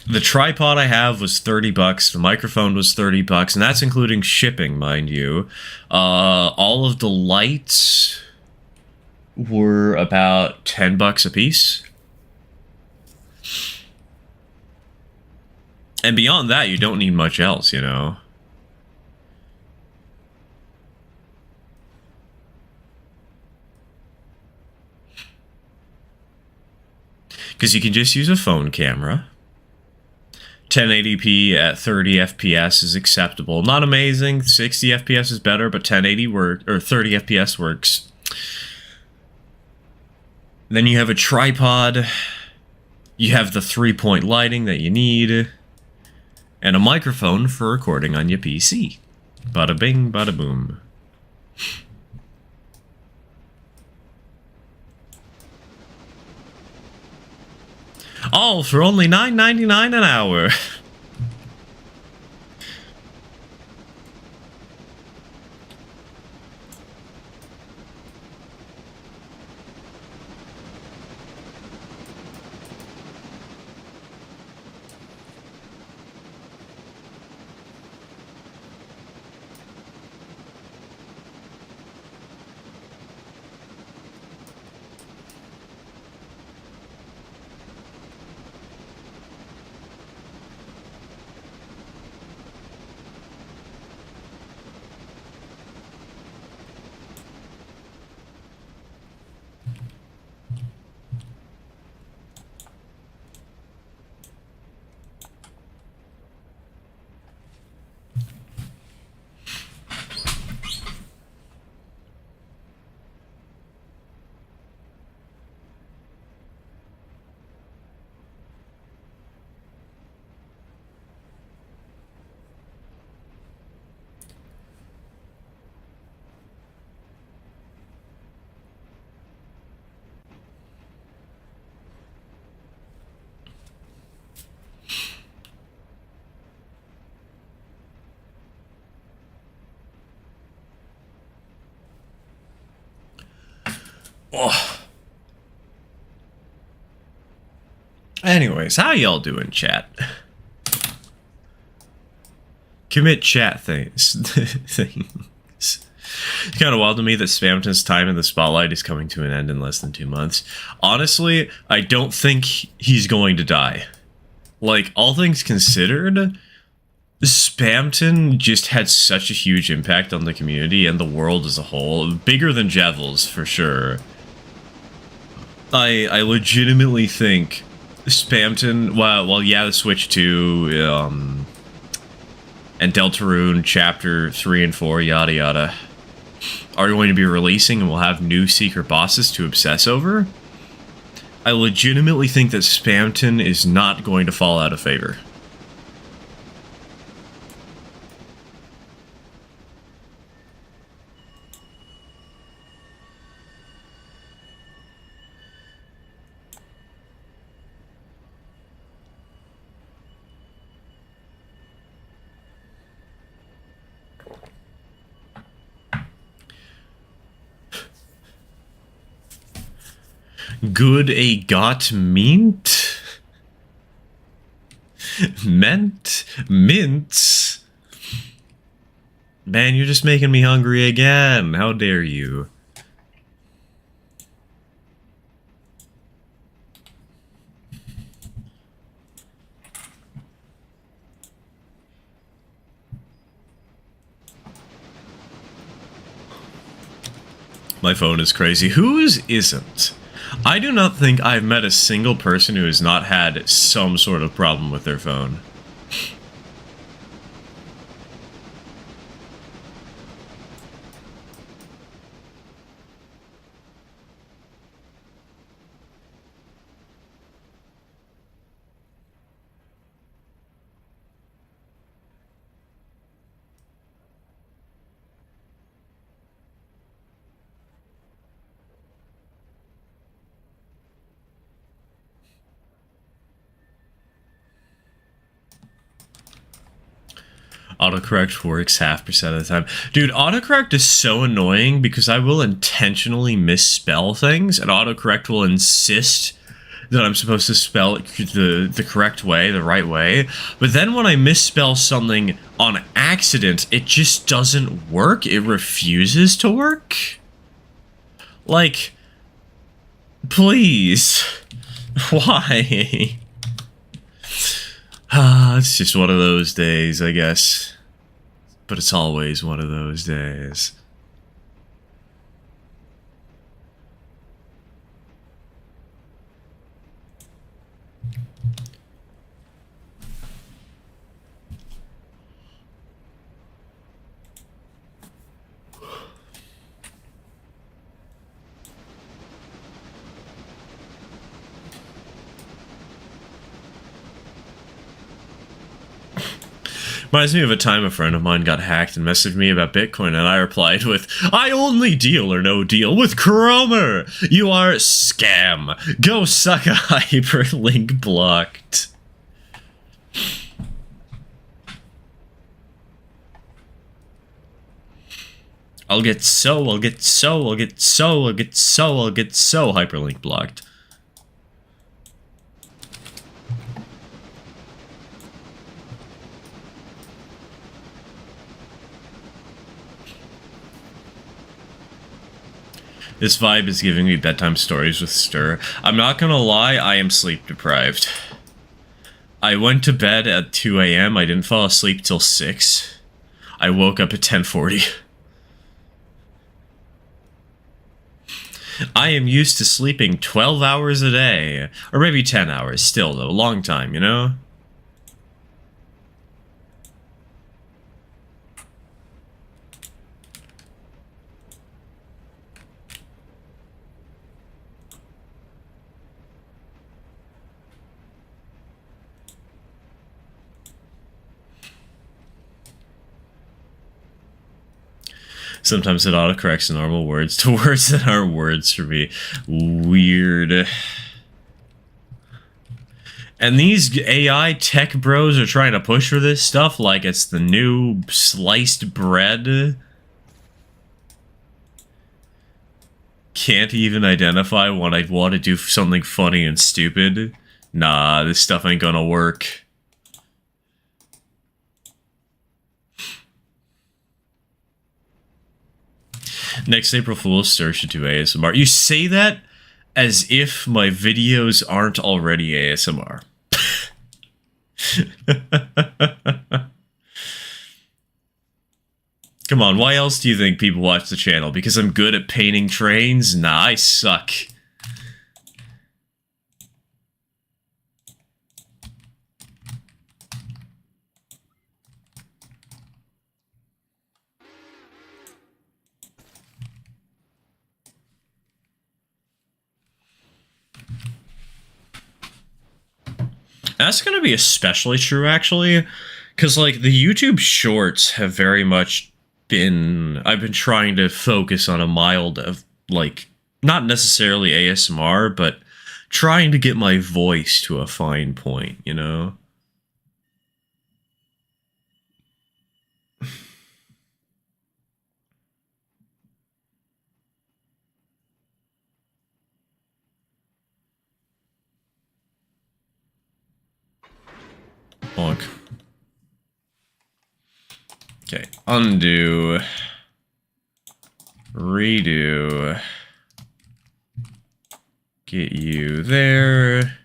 The tripod I have was $30. The microphone was $30, and that's including shipping, mind you. All of the lights were about $10 a piece. And beyond that, you don't need much else, you know. Because you can just use a phone camera. 1080p at 30 FPS is acceptable. Not amazing. 60 FPS is better, but 1080 works, or 30 FPS works. Then you have a tripod. You have the 3-point lighting that you need. And a microphone for recording on your PC. Bada bing, bada boom. All for only $9.99 an hour. Oh. Anyways, how y'all doing, chat? Commit chat things. It's kind of wild to me that Spamton's time in the spotlight is coming to an end in less than 2 months. Honestly, I don't think he's going to die. Like, all things considered, Spamton just had such a huge impact on the community and the world as a whole. Bigger than Jevils, for sure. I legitimately think Spamton, well, yeah, the Switch 2, and Deltarune Chapter 3 and 4, yada yada, are going to be releasing and we'll have new secret bosses to obsess over. I legitimately think that Spamton is not going to fall out of favor. Good a got mint? Mint? Mints? Man, you're just making me hungry again. How dare you? My phone is crazy. Whose isn't? I do not think I've met a single person who has not had some sort of problem with their phone. Autocorrect works half percent of the time. Dude, autocorrect is so annoying because I will intentionally misspell things, and autocorrect will insist that I'm supposed to spell it the correct way, the right way. But then when I misspell something on accident, it just doesn't work. It refuses to work. Like, please. Why? It's just one of those days, I guess. But it's always one of those days. Reminds me of a time a friend of mine got hacked and messaged me about Bitcoin, and I replied with, "I only deal or no deal with Cromer! You are scam! Go suck a hyperlink blocked!" I'll get so hyperlink blocked. This vibe is giving me bedtime stories with Stir. I'm not gonna lie, I am sleep deprived. I went to bed at 2 a.m. I didn't fall asleep till 6. I woke up at 10:40. I am used to sleeping 12 hours a day. Or maybe 10 hours, still though, long time, you know? Sometimes it autocorrects normal words to words that aren't words for me. Weird. And these AI tech bros are trying to push for this stuff like it's the new sliced bread. Can't even identify when I'd want to do something funny and stupid. Nah, this stuff ain't gonna work. Next April Fool's, Sir should do ASMR. You say that as if my videos aren't already ASMR. Come on, why else do you think people watch the channel? Because I'm good at painting trains? Nah, I suck. That's gonna be especially true, actually, because, like, the YouTube Shorts have very much been... I've been trying to focus on a mild of, like, not necessarily ASMR, but trying to get my voice to a fine point, you know? Bonk. Okay, undo. Redo. Get you there.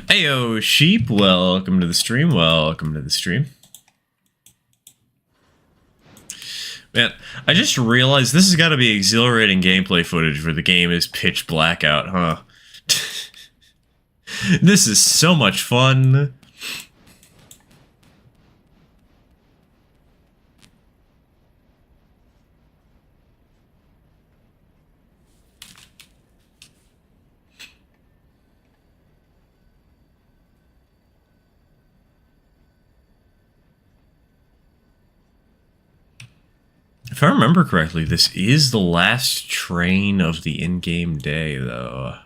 Heyo, sheep, welcome to the stream, welcome to the stream. Man, I just realized this has got to be exhilarating gameplay footage where the game is pitch black out, huh? This is so much fun. If I remember correctly, this is the last train of the in-game day, though.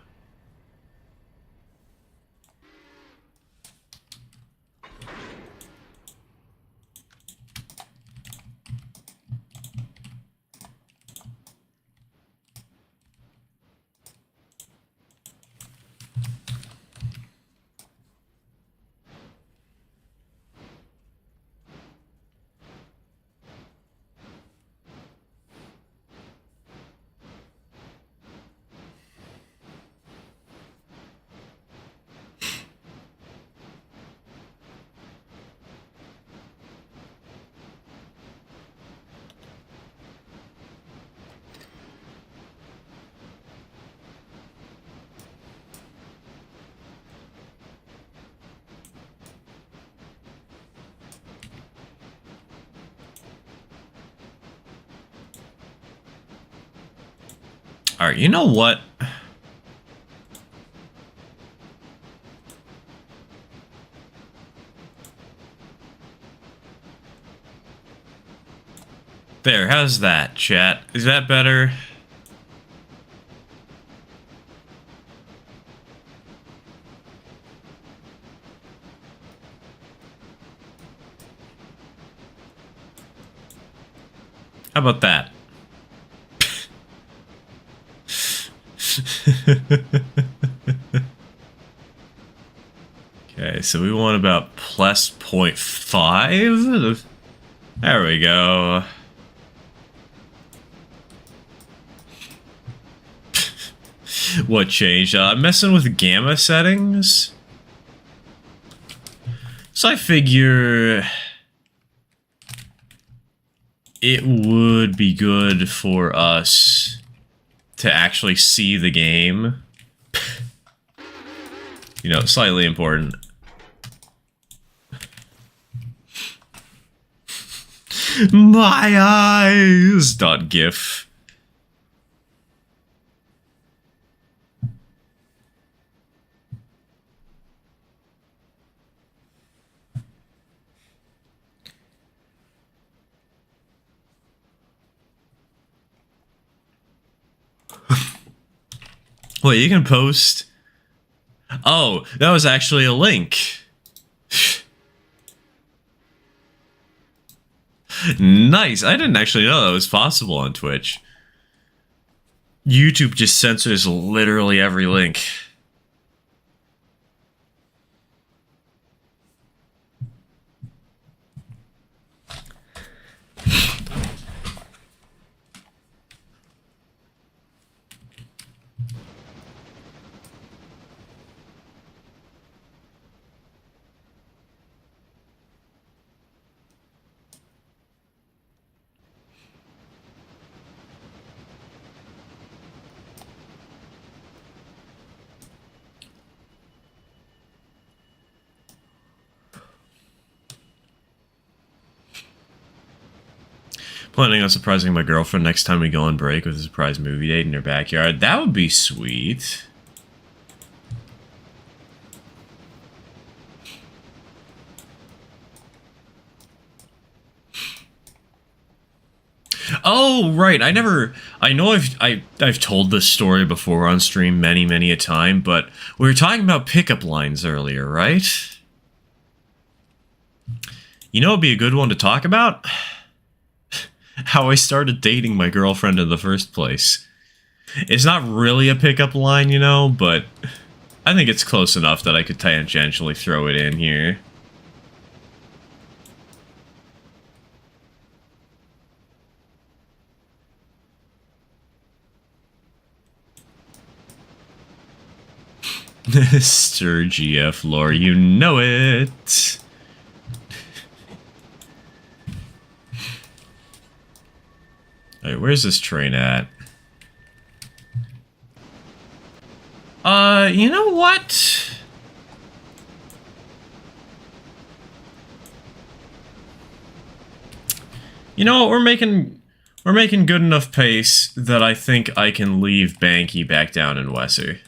Alright, you know what? There, how's that, chat? Is that better? How about that? Okay, so we want about plus 0.5? There we go. What changed? Messing with gamma settings? So I figure it would be good for us to actually see the game. You know, slightly important. My eyes! .gif. Wait, you can post... Oh, that was actually a link. Nice. I didn't actually know that was possible on Twitch. YouTube just censors literally every link. Planning on surprising my girlfriend next time we go on break with a surprise movie date in her backyard. That would be sweet. Oh, right. I know I've told this story before on stream many a time, but we were talking about pickup lines earlier, right? You know, it'd be a good one to talk about? How I started dating my girlfriend in the first place. It's not really a pickup line, you know, but I think it's close enough that I could tangentially throw it in here. Stir GF lore, you know it. Alright, where's this train at? You know what? You know what, we're making good enough pace that I think I can leave Banky back down in Wesser.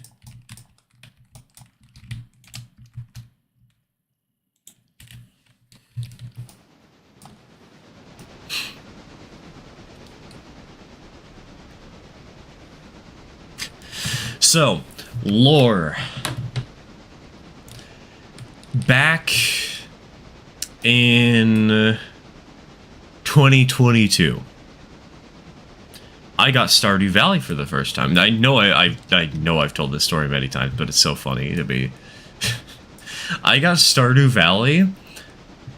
So, lore. Back in 2022, I got Stardew Valley for the first time. I know I've told this story many times, but it's so funny to me. I got Stardew Valley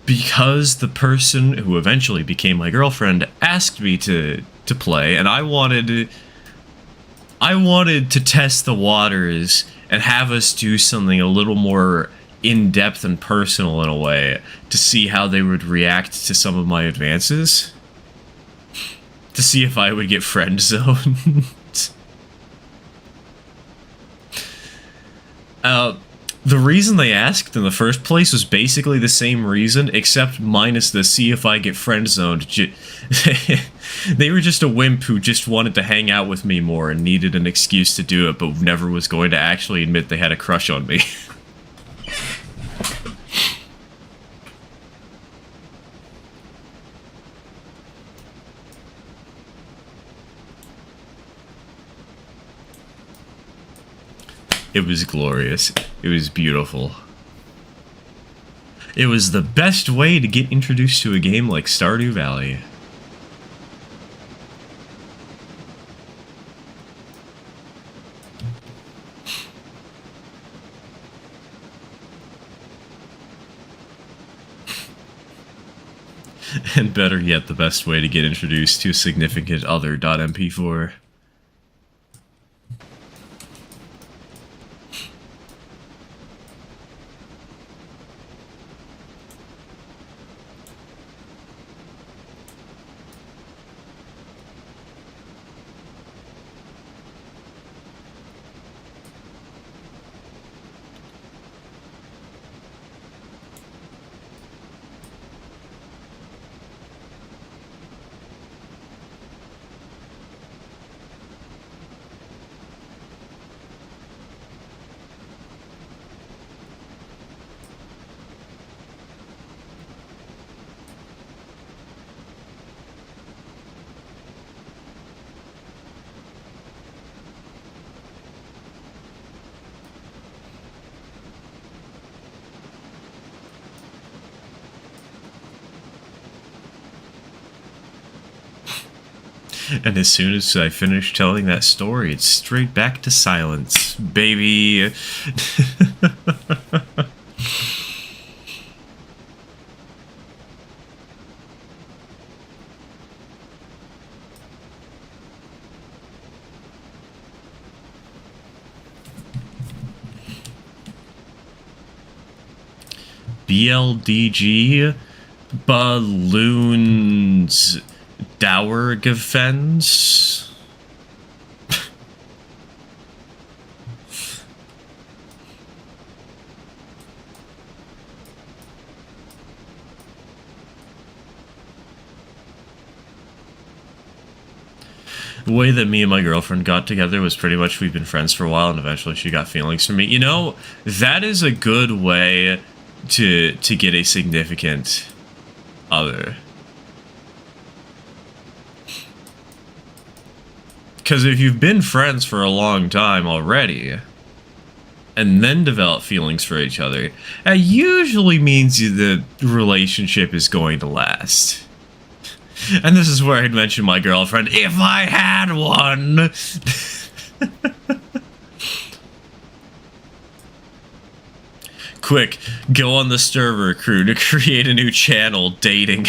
because the person who eventually became my girlfriend asked me to play, and I wanted to test the waters and have us do something a little more in-depth and personal in a way to see how they would react to some of my advances. To see if I would get friend zoned. The reason they asked in the first place was basically the same reason, except minus the see if I get friend zoned. They were just a wimp who just wanted to hang out with me more and needed an excuse to do it, but never was going to actually admit they had a crush on me. It was glorious. It was beautiful. It was the best way to get introduced to a game like Stardew Valley. And better yet, the best way to get introduced to a significant other. .mp4. And as soon as I finish telling that story, it's straight back to silence, baby. BLDG Balloons Dower Gefens. The way that me and my girlfriend got together was pretty much we've been friends for a while, and eventually she got feelings for me. You know, that is a good way to get a significant other. Because if you've been friends for a long time already, and then develop feelings for each other, that usually means the relationship is going to last. And this is where I'd mention my girlfriend, if I had one! Quick, go on the server crew to create a new channel, dating.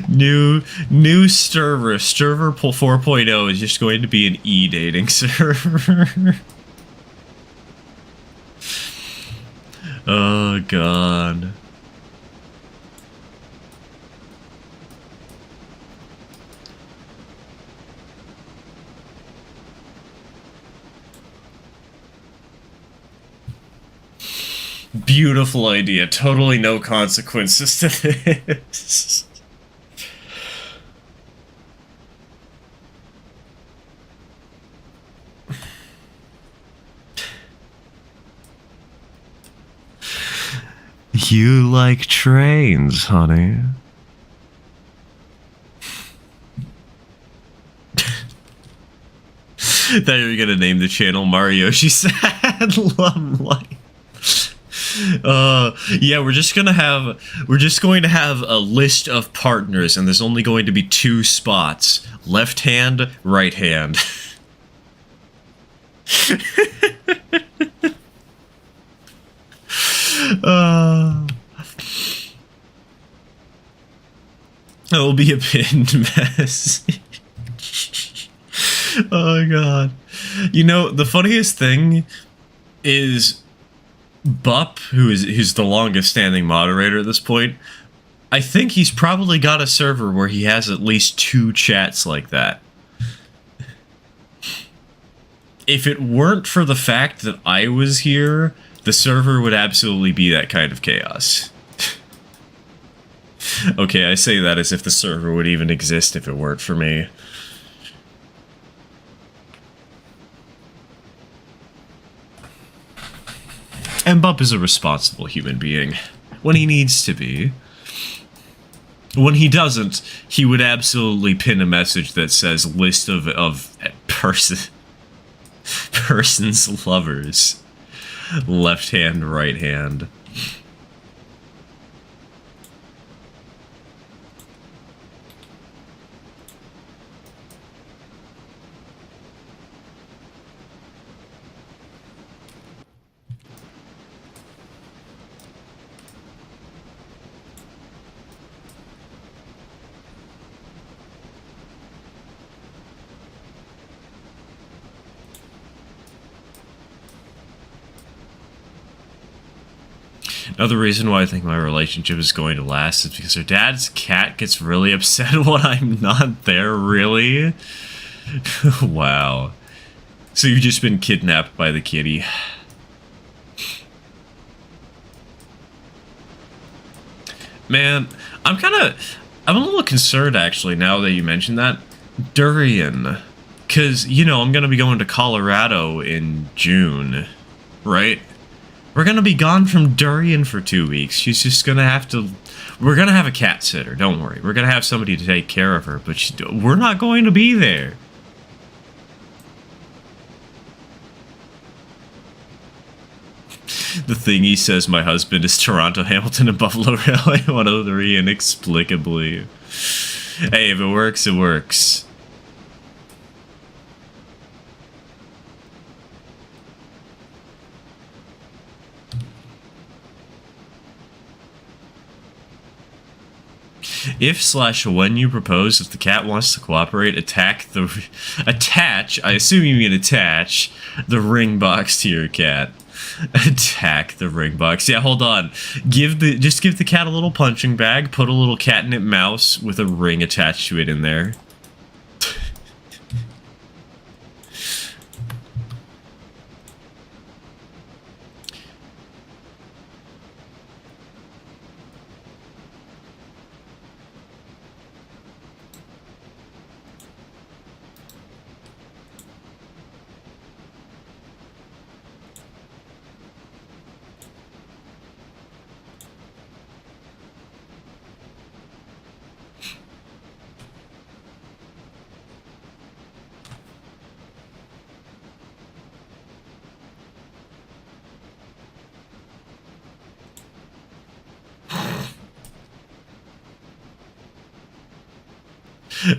New server 4.0 is just going to be an e-dating server. Oh god. Beautiful idea. Totally no consequences to this. You like trains, honey. Thought you were gonna name the channel Mario. She said, "Lumlight." Yeah, we're just going to have a list of partners, and there's only going to be 2 spots. Left hand, right hand. It'll be a pinned message. Oh god. You know, the funniest thing is Bup, who's the longest standing moderator at this point, I think he's probably got a server where he has at least 2 chats like that. If it weren't for the fact that I was here, the server would absolutely be that kind of chaos. Okay, I say that as if the server would even exist if it weren't for me. And Bup is a responsible human being. When he needs to be. When he doesn't, he would absolutely pin a message that says list of person's lovers. Left hand, right hand. Another reason why I think my relationship is going to last is because her dad's cat gets really upset when I'm not there, really? Wow. So you've just been kidnapped by the kitty. Man, I'm a little concerned actually now that you mentioned that. Durian. Because, you know, I'm going to be going to Colorado in June, right? We're gonna be gone from Durian for 2 weeks. She's just gonna have to... We're gonna have a cat sitter, don't worry. We're gonna have somebody to take care of her, but we're not going to be there. The thing he says my husband is Toronto, Hamilton, and Buffalo Railway 103 inexplicably. Hey, if it works, it works. If/when you propose, if the cat wants to cooperate, attach, I assume you mean attach, the ring box to your cat. Attack the ring box. Yeah, hold on. Just give the cat a little punching bag, put a little catnip mouse with a ring attached to it in there.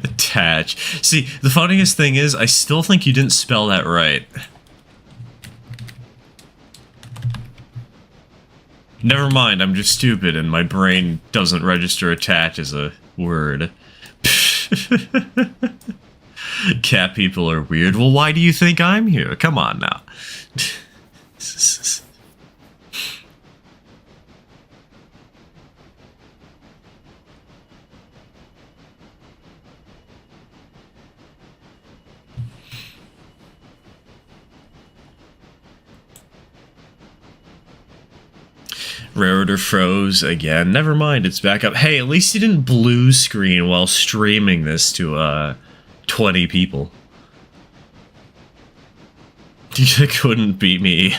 Attach. See, the funniest thing is, I still think you didn't spell that right. Never mind, I'm just stupid and my brain doesn't register attach as a word. Cat people are weird. Well, why do you think I'm here? Come on now. Raritor froze again. Never mind, it's back up. Hey, at least you didn't blue screen while streaming this to 20 people. You couldn't beat me.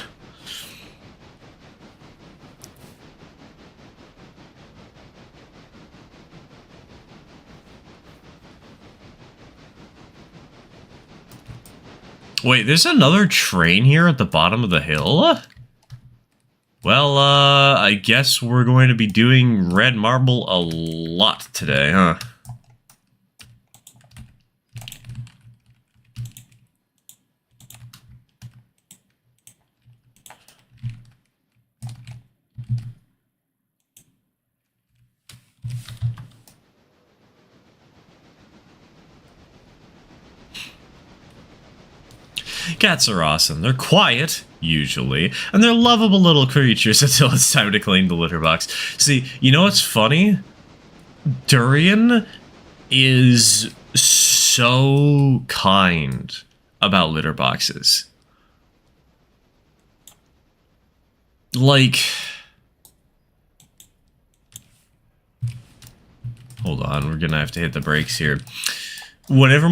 Wait, there's another train here at the bottom of the hill? Well, I guess we're going to be doing red marble a lot today, huh? Cats are awesome. They're quiet, usually, and they're lovable little creatures until it's time to clean the litter box. See, you know what's funny? Durian is so kind about litter boxes. Like... Hold on, we're gonna have to hit the brakes here. Whenever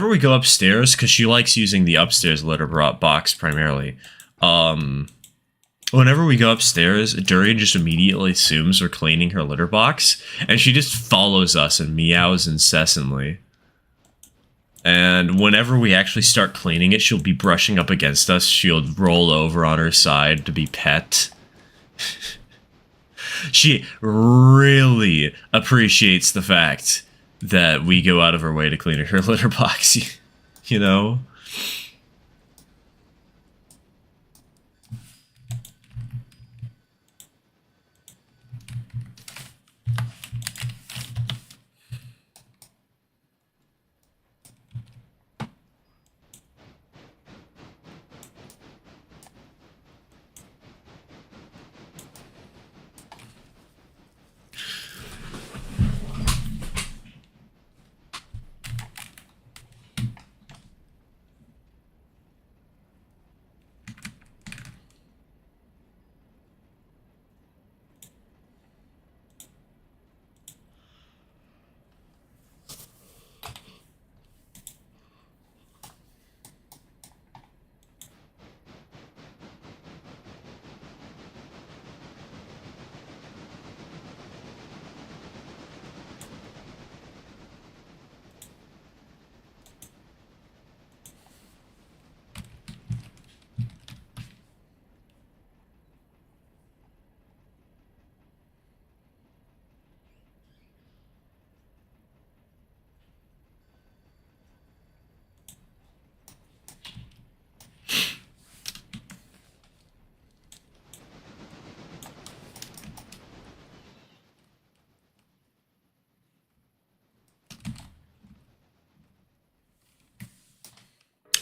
we go upstairs, because she likes using the upstairs litter box primarily, whenever we go upstairs, Durian just immediately assumes we're cleaning her litter box, and she just follows us and meows incessantly. And whenever we actually start cleaning it, she'll be brushing up against us, she'll roll over on her side to be pet. She really appreciates the fact that we go out of our way to clean her litter box, you know?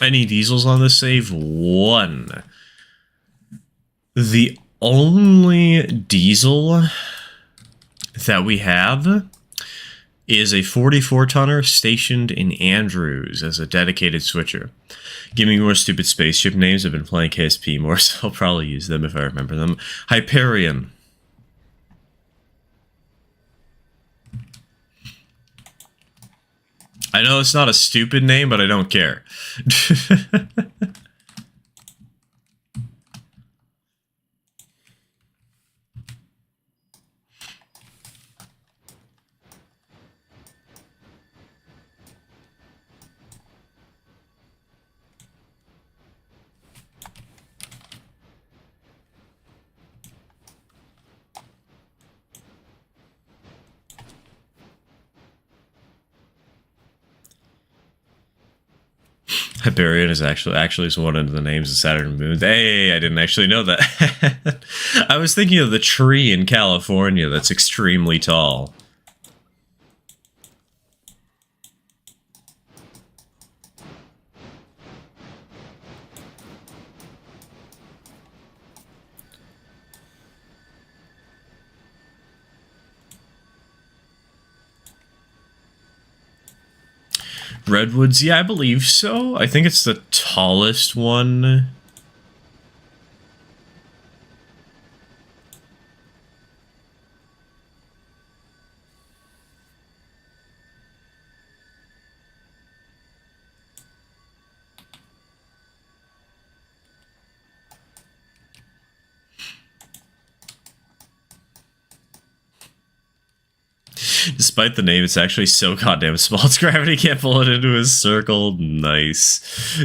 Any diesels on this save? One. The only diesel that we have is a 44-tonner stationed in Andrews as a dedicated switcher. Give me more stupid spaceship names. I've been playing KSP more, so I'll probably use them if I remember them. Hyperion. I know it's not a stupid name, but I don't care. Hyperion is actually is one of the names of Saturn moons. Hey, I didn't actually know that. I was thinking of the tree in California that's extremely tall. Redwoods, yeah, I believe so. I think it's the tallest one. Despite the name, it's actually so goddamn small. Its gravity can't pull it into a circle. Nice.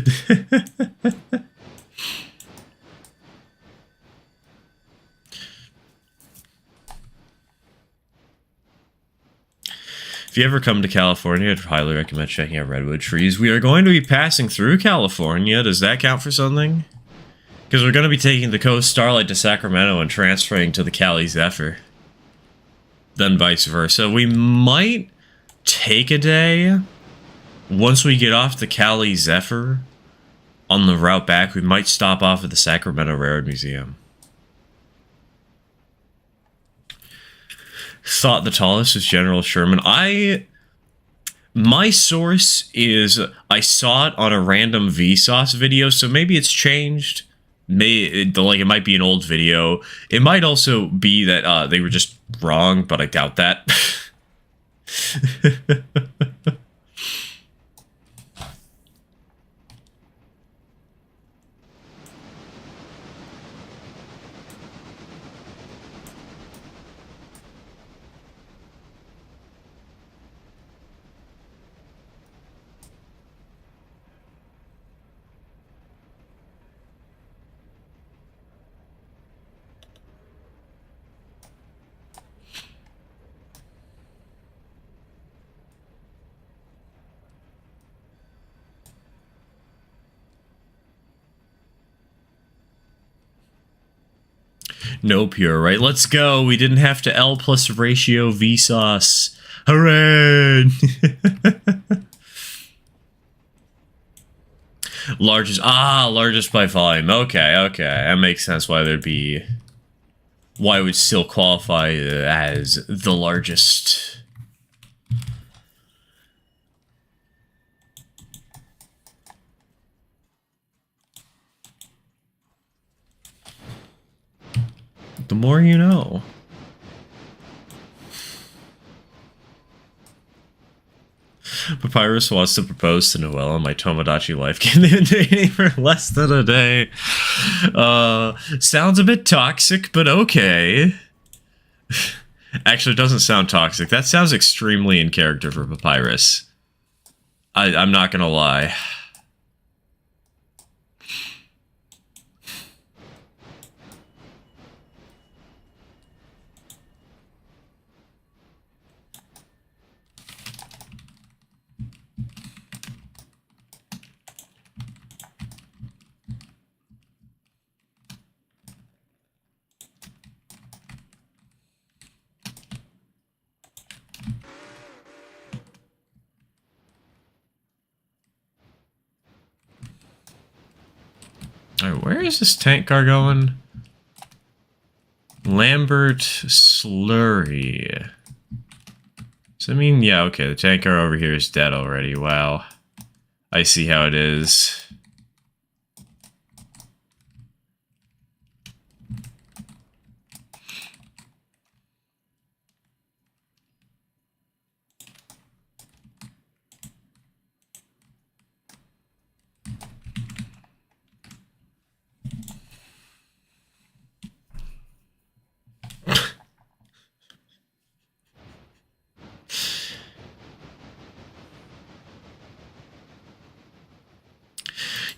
If you ever come to California, I'd highly recommend checking out redwood trees. We are going to be passing through California. Does that count for something? Because we're going to be taking the Coast Starlight to Sacramento and transferring to the Cali Zephyr. Then vice versa. We might take a day. Once we get off the Cali Zephyr, on the route back, we might stop off at the Sacramento Railroad Museum. Thought the tallest was General Sherman. My source is I saw it on a random Vsauce video, so maybe it's changed. It might be an old video. It might also be that they were just wrong, but I doubt that. Nope, you're right. Let's go. We didn't have to L plus ratio Vsauce. Hooray! Largest by volume. Okay. That makes sense why there'd be... Why it would still qualify as the largest... The more you know. Papyrus wants to propose to Noelle in my Tomodachi Life game. They've been dating for less than a day. Sounds a bit toxic, but okay. Actually, it doesn't sound toxic. That sounds extremely in character for Papyrus. I'm not gonna lie. Alright, where is this tank car going? Lambert Slurry. So, I mean, yeah, okay, the tank car over here is dead already. Wow. I see how it is.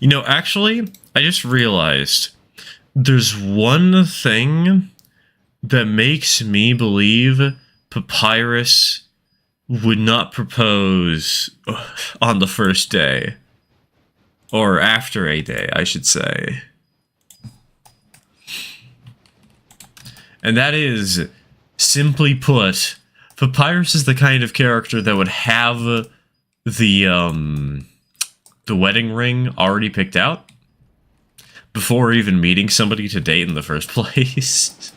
You know, actually, I just realized there's one thing that makes me believe Papyrus would not propose on the first day. Or after a day, I should say. And that is, simply put, Papyrus is the kind of character that would have the wedding ring already picked out before even meeting somebody to date in the first place.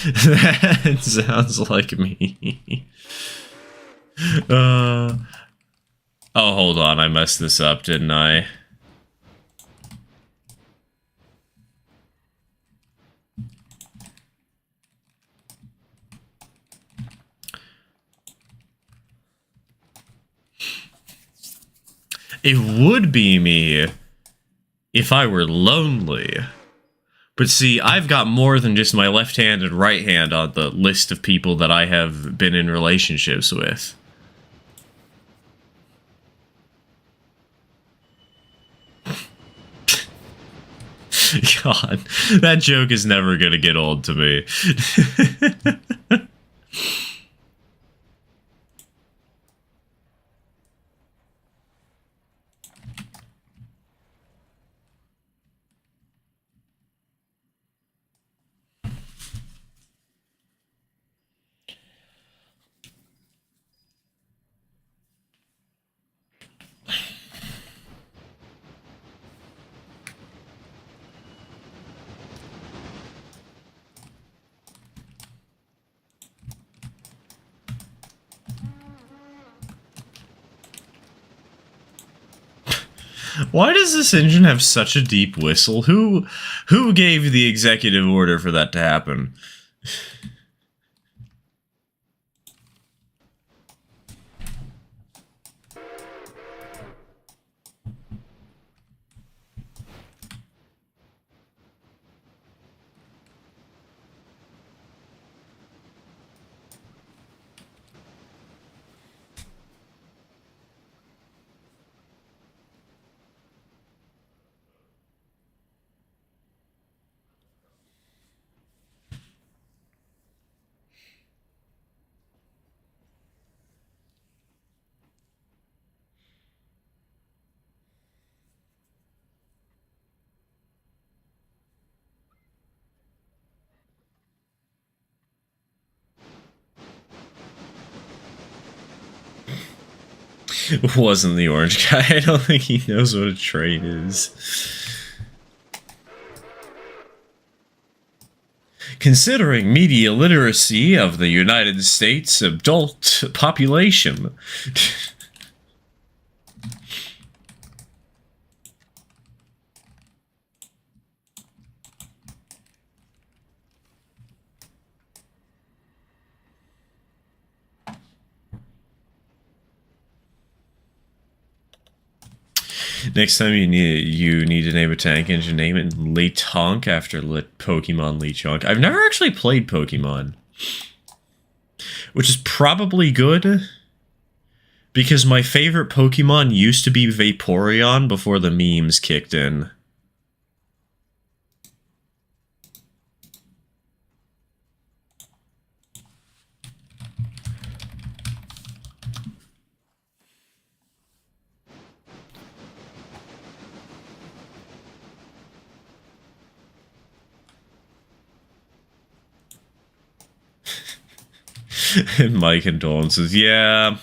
That sounds like me. Oh, hold on. I messed this up, didn't I? It would be me if I were lonely. But see, I've got more than just my left hand and right hand on the list of people that I have been in relationships with. God, that joke is never gonna get old to me. Why does this engine have such a deep whistle? Who gave the executive order for that to happen? Wasn't the orange guy. I don't think he knows what a train is. Considering media literacy of the United States adult population. Next time you need to name a tank engine, name it Lechonk after Pokemon Lechonk. I've never actually played Pokemon, which is probably good because my favorite Pokemon used to be Vaporeon before the memes kicked in. My condolences. Yeah.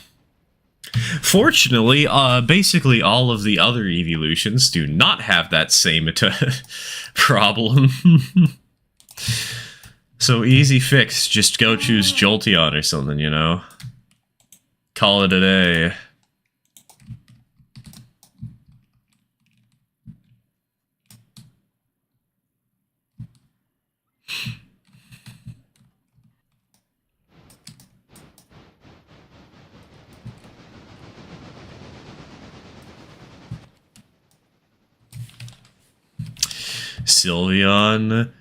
Fortunately, basically all of the other evolutions do not have that same problem. So easy fix, just go choose Jolteon or something, you know? Call it a day. Sylveon.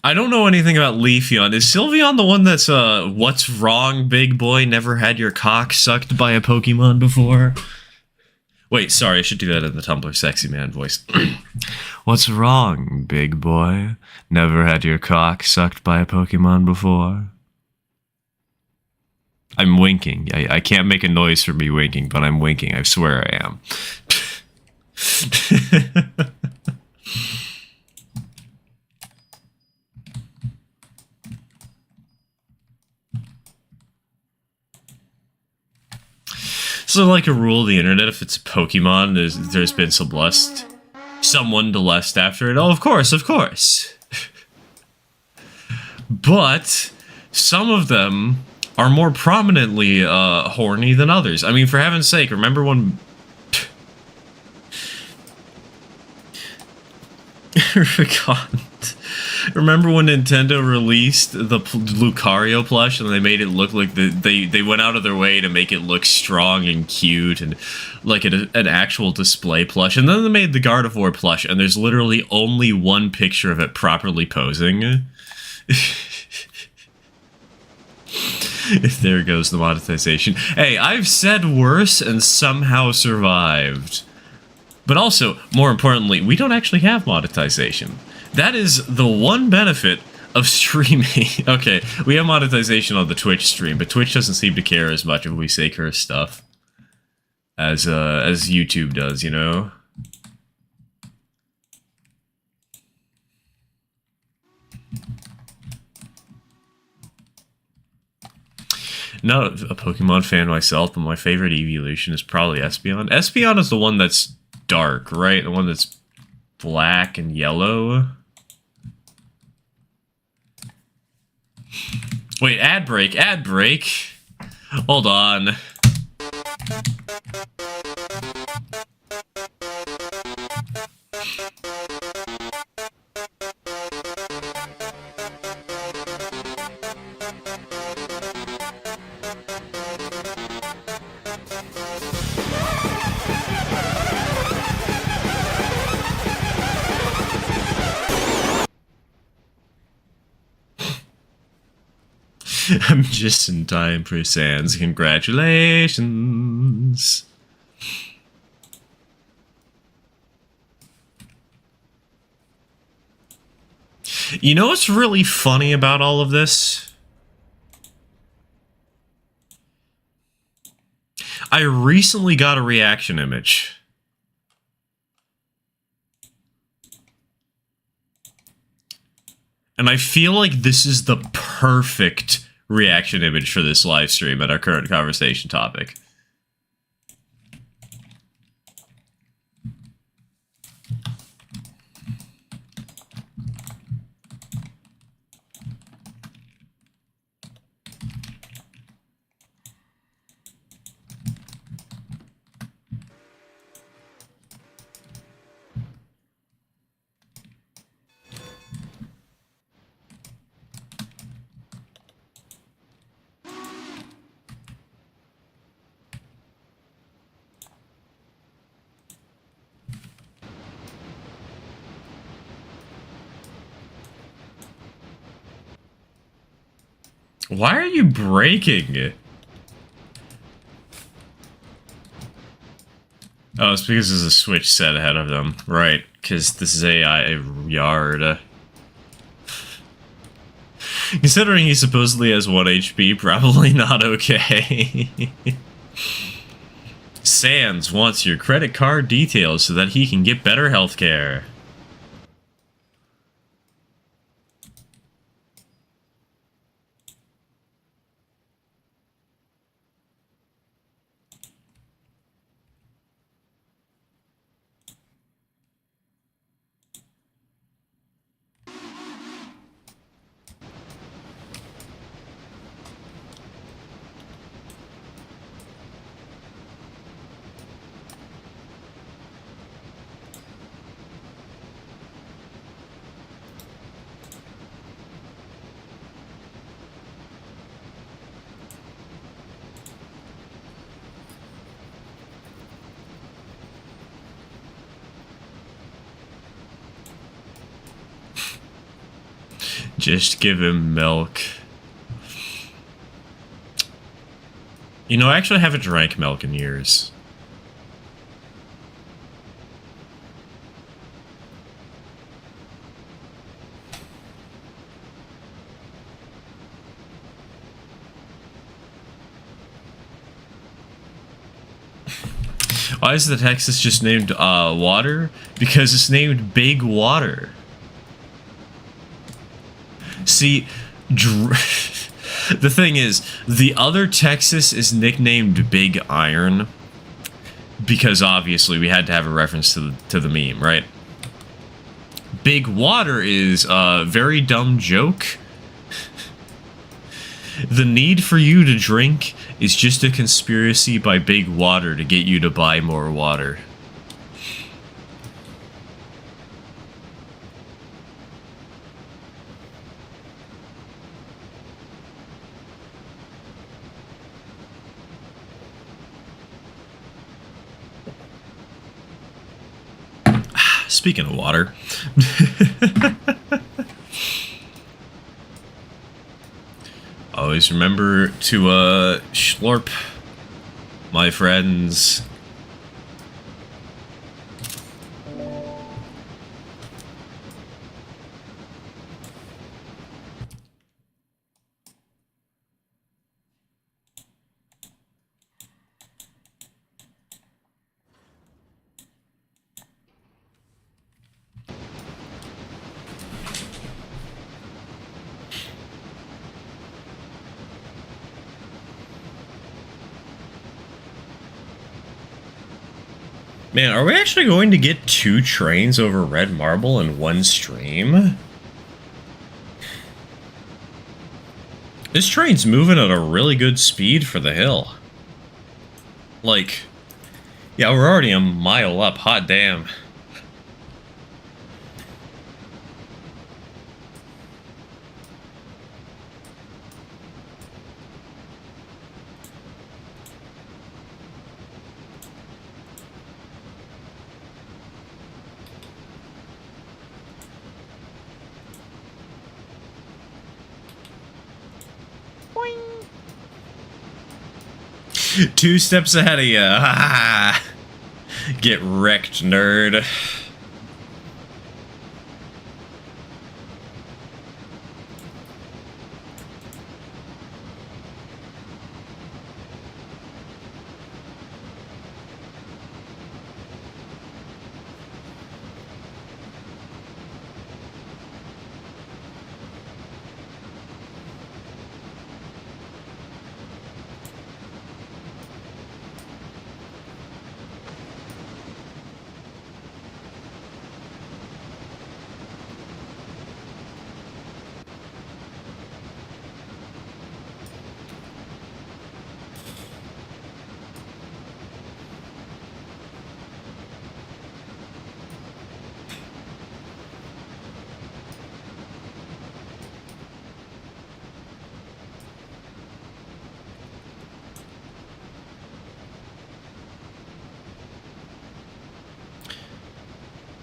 I don't know anything about Leafeon. Is Sylveon the one that's, what's wrong, big boy? Never had your cock sucked by a Pokemon before? Wait, sorry, I should do that in the Tumblr sexy man voice. What's wrong, big boy? Never had your cock sucked by a Pokemon before? I'm winking. I can't make a noise for me winking, but I'm winking. I swear I am. So, like a rule of the internet, if it's a Pokemon, there's been some lust. Someone to lust after it. Oh, of course, of course. But some of them are more prominently horny than others. I mean, for heaven's sake, remember when... Remember when Nintendo released the Lucario plush and they made it look like they went out of their way to make it look strong and cute and like an actual display plush, and then they made the Gardevoir plush and there's literally only one picture of it properly posing. There goes the monetization. Hey, I've said worse and somehow survived. But also, more importantly, we don't actually have monetization. That is the one benefit of streaming. Okay, we have monetization on the Twitch stream, but Twitch doesn't seem to care as much if we say curse stuff as YouTube does, you know? Not a Pokemon fan myself, but my favorite evolution is probably Espeon. Espeon is the one that's dark, right? The one that's black and yellow. Wait, ad break, ad break. Hold on. I'm just in time for Sans. Congratulations. You know what's really funny about all of this? I recently got a reaction image. And I feel like this is the perfect reaction image for this live stream at our current conversation topic. Why are you breaking? Oh, it's because there's a Switch set ahead of them. Right, because this is a yard. Considering he supposedly has 1 HP, probably not okay. Sans wants your credit card details so that he can get better healthcare. Just give him milk. You know, I actually haven't drank milk in years. Why is the Texas just named water? Because it's named Big Water. See, the thing is, the other Texas is nicknamed Big Iron because obviously we had to have a reference to the meme, right? Big Water is a very dumb joke. The need for you to drink is just a conspiracy by Big Water to get you to buy more water. Speaking of water. Always remember to slurp, my friends. Man, are we actually going to get 2 trains over Red Marble in one stream? This train's moving at a really good speed for the hill. Like, yeah, we're already a mile up, hot damn. Boing. 2 steps ahead of you. Get wrecked, nerd.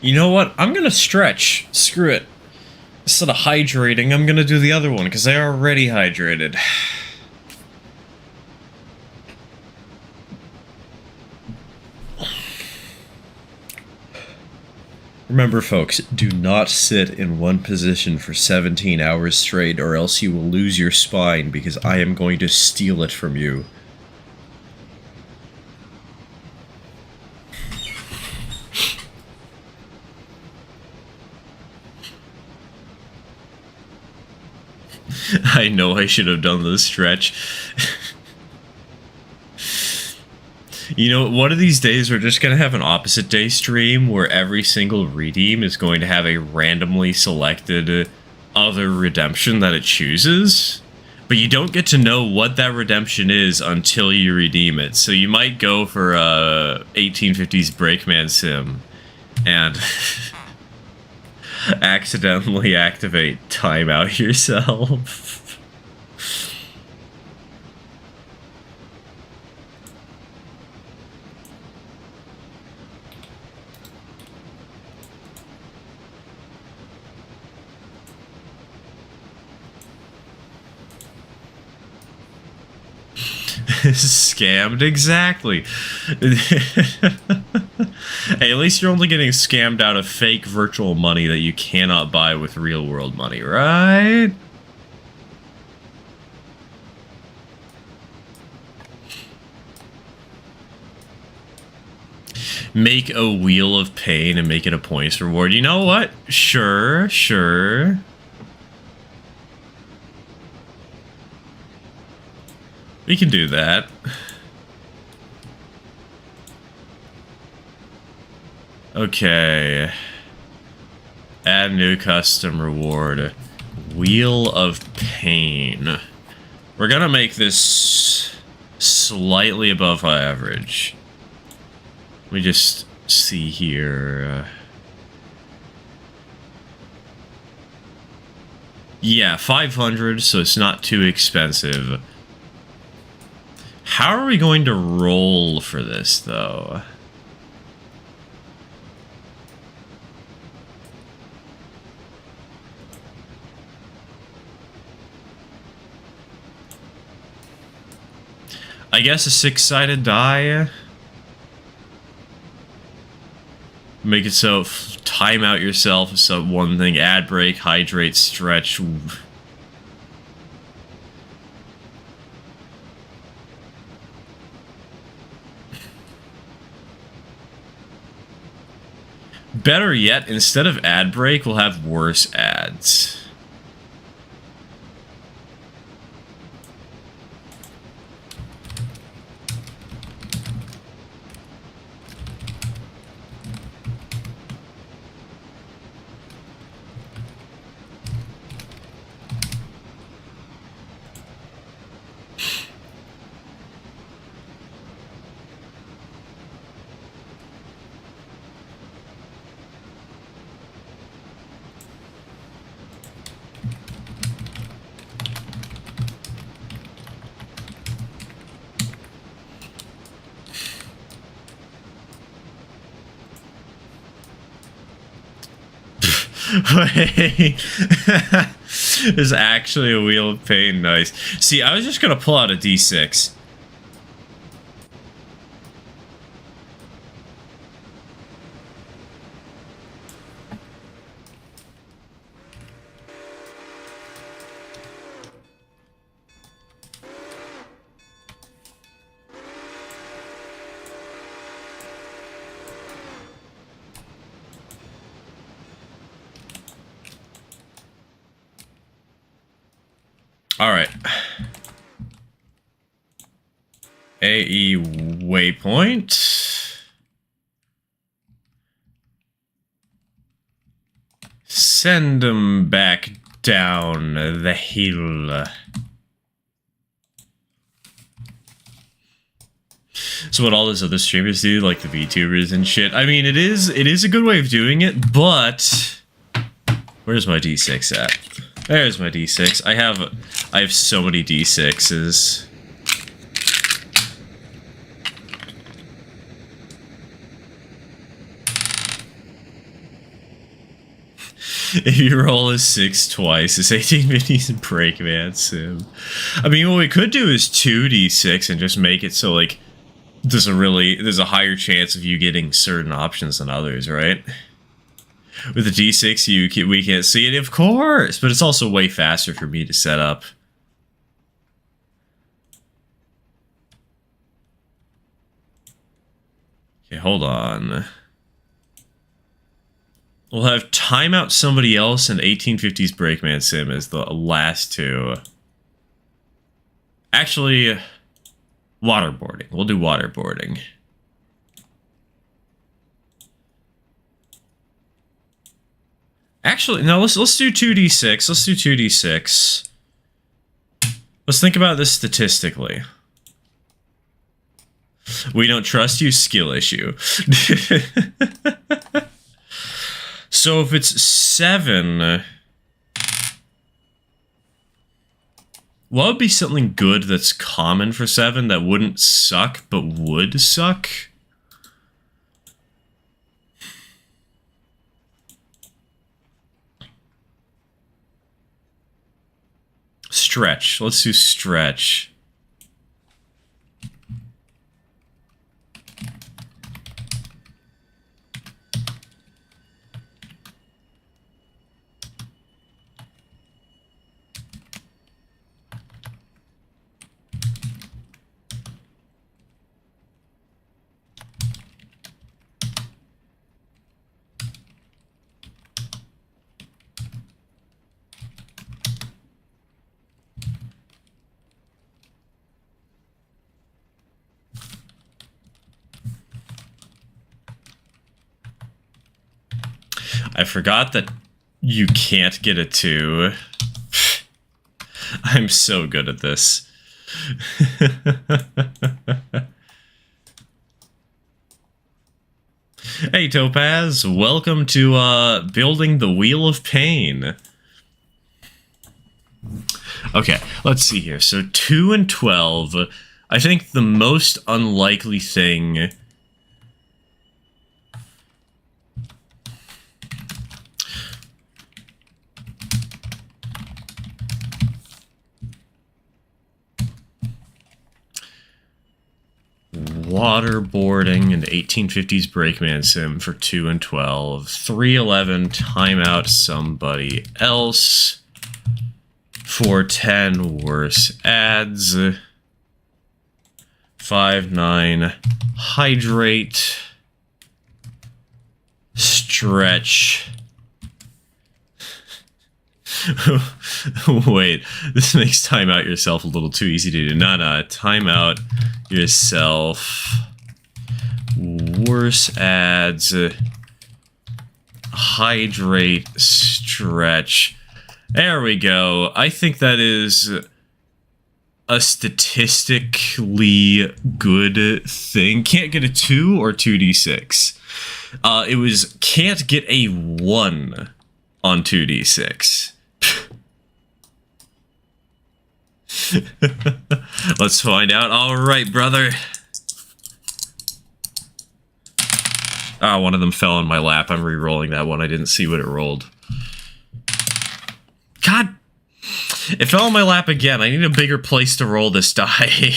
You know what? I'm gonna stretch. Screw it. Instead of hydrating, I'm gonna do the other one, because I already hydrated. Remember, folks, do not sit in one position for 17 hours straight, or else you will lose your spine, because I am going to steal it from you. I know I should have done the stretch. You know, one of these days we're just going to have an opposite day stream where every single redeem is going to have a randomly selected other redemption that it chooses. But you don't get to know what that redemption is until you redeem it. So you might go for 1850s Brakeman Sim and accidentally activate timeout yourself. Scammed, exactly. Hey, at least you're only getting scammed out of fake virtual money that you cannot buy with real world money, right? Make a wheel of pain and make it a points reward. You know what? Sure, sure. We can do that. Okay. Add new custom reward. Wheel of Pain. We're gonna make this slightly above average. Let me just see here. Yeah, 500, so it's not too expensive. How are we going to roll for this, though? I guess a 6-sided die. Make it so time out yourself. So one thing: add break, hydrate, stretch. Better yet, instead of ad break, we'll have worse ads. Wait. There's actually a Wheel of Pain. Nice. See, I was just gonna pull out a D6. Alright. AE waypoint. Send them back down the hill. So what all those other streamers do, like the VTubers and shit. I mean, it is a good way of doing it, but where's my D6 at? There's my D6. I have so many D6s. If you roll a 6 twice, it's 1850s and Breakman Sim. I mean, what we could do is 2d6 and just make it so, like, there's a higher chance of you getting certain options than others, right? With the D6, we can't see it, of course, but it's also way faster for me to set up. Okay, hold on. We'll have time out somebody else and 1850s Breakman Sim as the last two. Actually, waterboarding. We'll do waterboarding. Actually, no, let's do 2d6. Let's do 2d6. Let's think about this statistically. We don't trust you, skill issue. So if it's 7, what would be something good that's common for 7 that wouldn't suck but would suck? Stretch. Let's do stretch. I forgot that you can't get a 2. I'm so good at this. Hey Topaz, welcome to building the Wheel of Pain. Okay, let's see here. So 2 and 12. I think the most unlikely thing... Waterboarding and 1850s Brakeman Sim for 2 and 12. 311, timeout somebody else. 410, worse ads. 59, hydrate. Stretch. Wait, this makes timeout yourself a little too easy to do. Nah, timeout yourself. Worse ads. Hydrate. Stretch. There we go. I think that is a statistically good thing. Can't get a 2 or 2d6. It was can't get a 1 on 2d6. Let's find out. Alright, brother. Ah, one of them fell in my lap. I'm re-rolling that one. I didn't see what it rolled. God! It fell in my lap again. I need a bigger place to roll this die.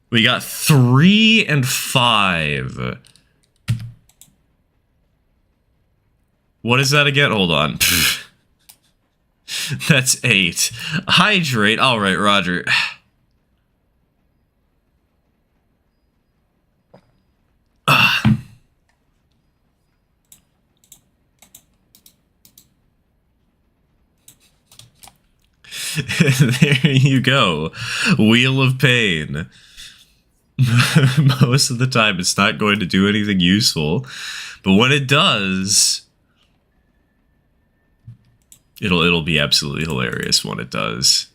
We got 3 and 5. What is that again? Hold on. That's 8. Hydrate. Alright, Roger. There you go. Wheel of Pain. Most of the time it's not going to do anything useful, but when it does, it'll be absolutely hilarious when it does.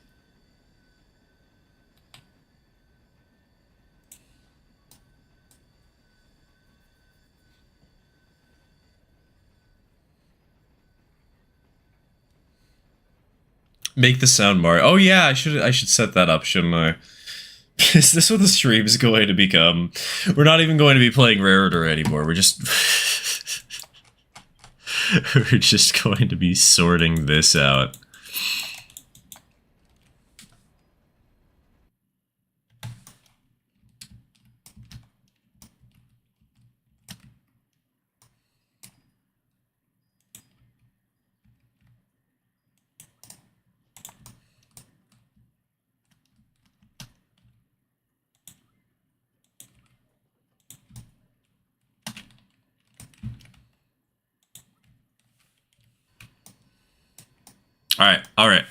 Make the sound Mario. Oh yeah, I should set that up, shouldn't I? Is this what the stream is going to become? We're not even going to be playing Raritor anymore. We're just we're just going to be sorting this out.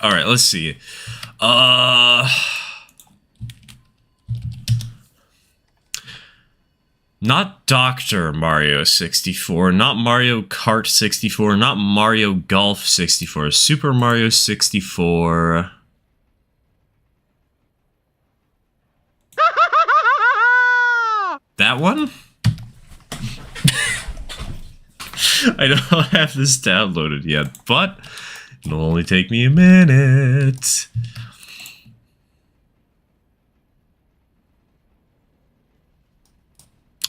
Alright, let's see. Not Dr. Mario 64, not Mario Kart 64, not Mario Golf 64, Super Mario 64. That one? I don't have this downloaded yet, but it'll only take me a minute.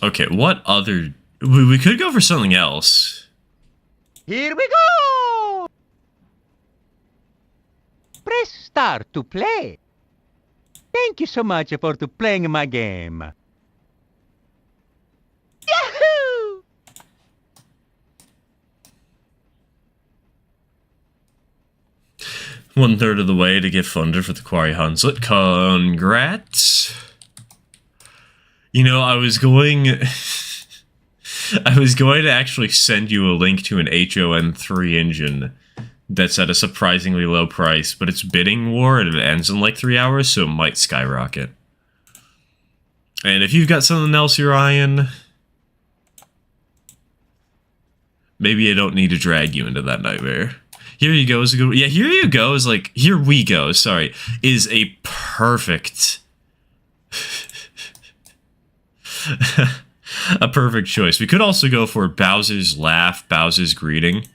Okay, what other... We could go for something else. Here we go! Press start to play. Thank you so much for playing my game. Yahoo! One-third of the way to get funded for the Quarry Hunslet. Congrats. You know, I was going to actually send you a link to an HON3 engine that's at a surprisingly low price, but it's bidding war and it ends in like 3 hours, so it might skyrocket. And if you've got something else you're eyeing... Maybe I don't need to drag you into that nightmare. Here you go is a good. Yeah, here you go is like here we go. Sorry, is a perfect. A perfect choice. We could also go for Bowser's laugh, Bowser's greeting.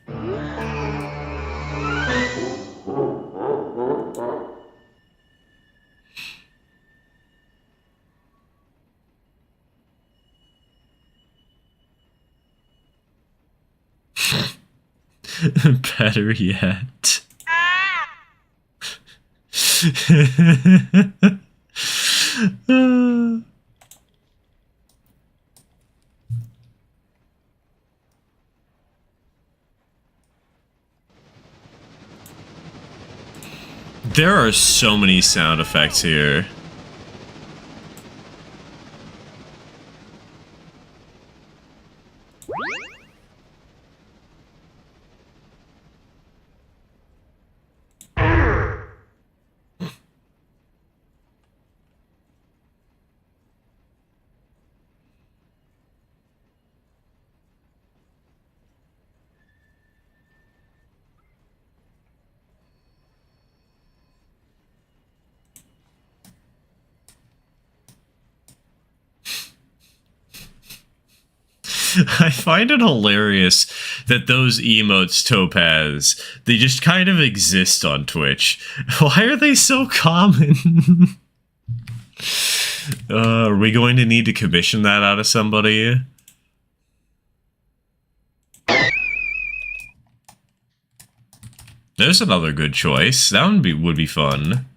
Better yet. There are so many sound effects here. I find it hilarious that those emotes, Topaz, they just kind of exist on Twitch. Why are they so common? Are we going to need to commission that out of somebody? There's another good choice. That would be fun.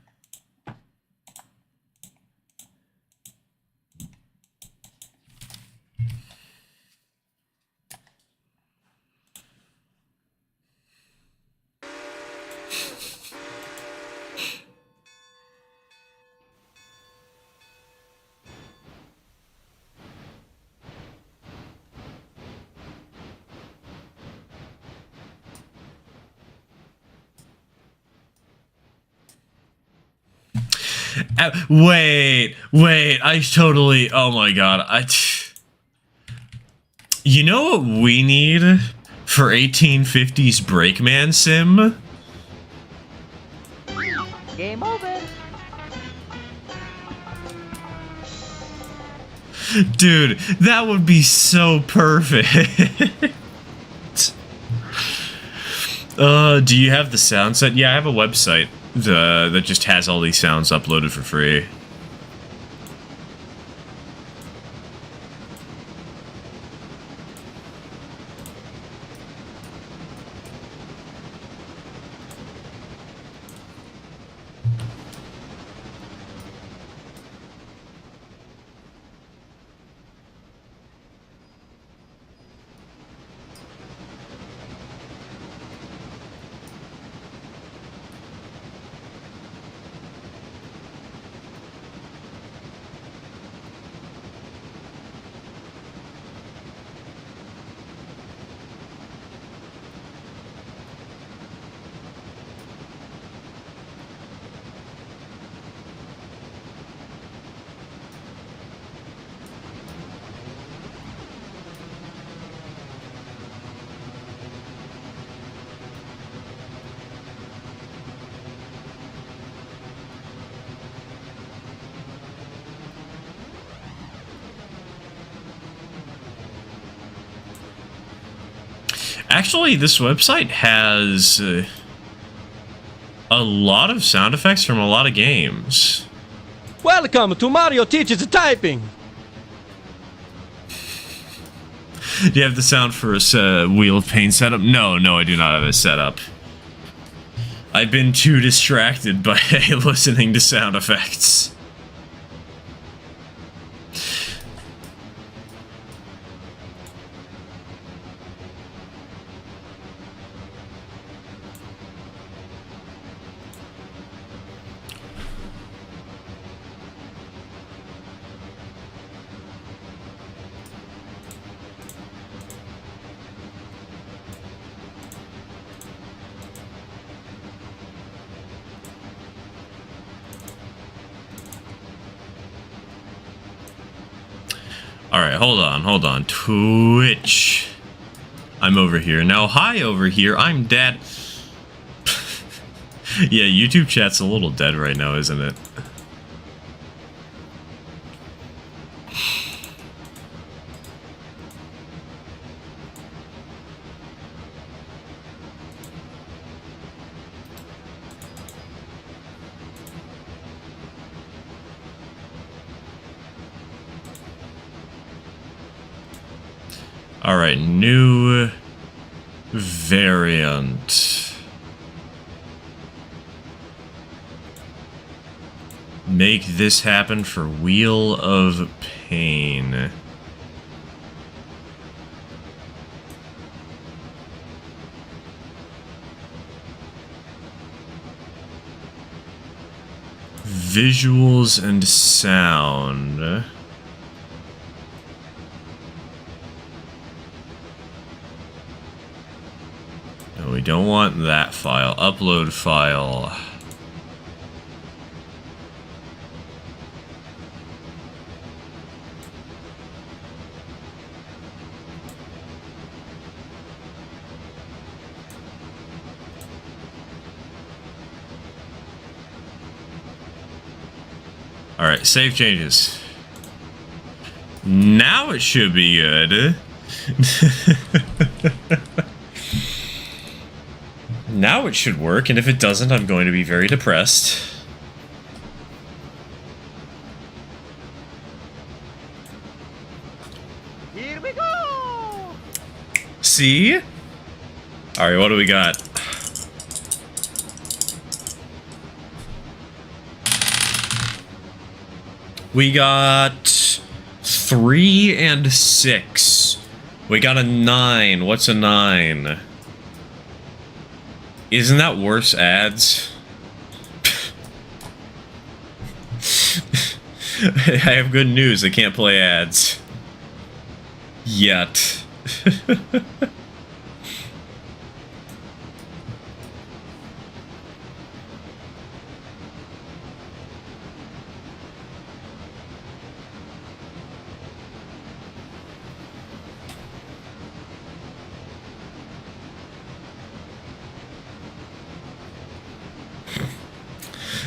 Wait, I totally, oh my god, you know what we need for 1850s Brakeman sim? Game over. Dude, that would be so perfect. Do you have the sound set? Yeah, I have a website that just has all these sounds uploaded for free. Actually, this website has a lot of sound effects from a lot of games. Welcome to Mario Teaches Typing! Do you have the sound for a Wheel of Pain setup? No, I do not have it set up. I've been too distracted by listening to sound effects. Alright, hold on. Twitch. I'm over here. Now, hi over here. I'm Dad. Yeah, YouTube chat's a little dead right now, isn't it? Alright, new variant. Make this happen for Wheel of Pain. Visuals and sound. No, we don't want that file. Upload file. Alright, save changes. Now it should be good. Now it should work, and if it doesn't, I'm going to be very depressed. Here we go! See? Alright, what do we got? We got 3 and 6. We got a 9. What's a 9? Isn't that worse ads? I have good news. I can't play ads. Yet.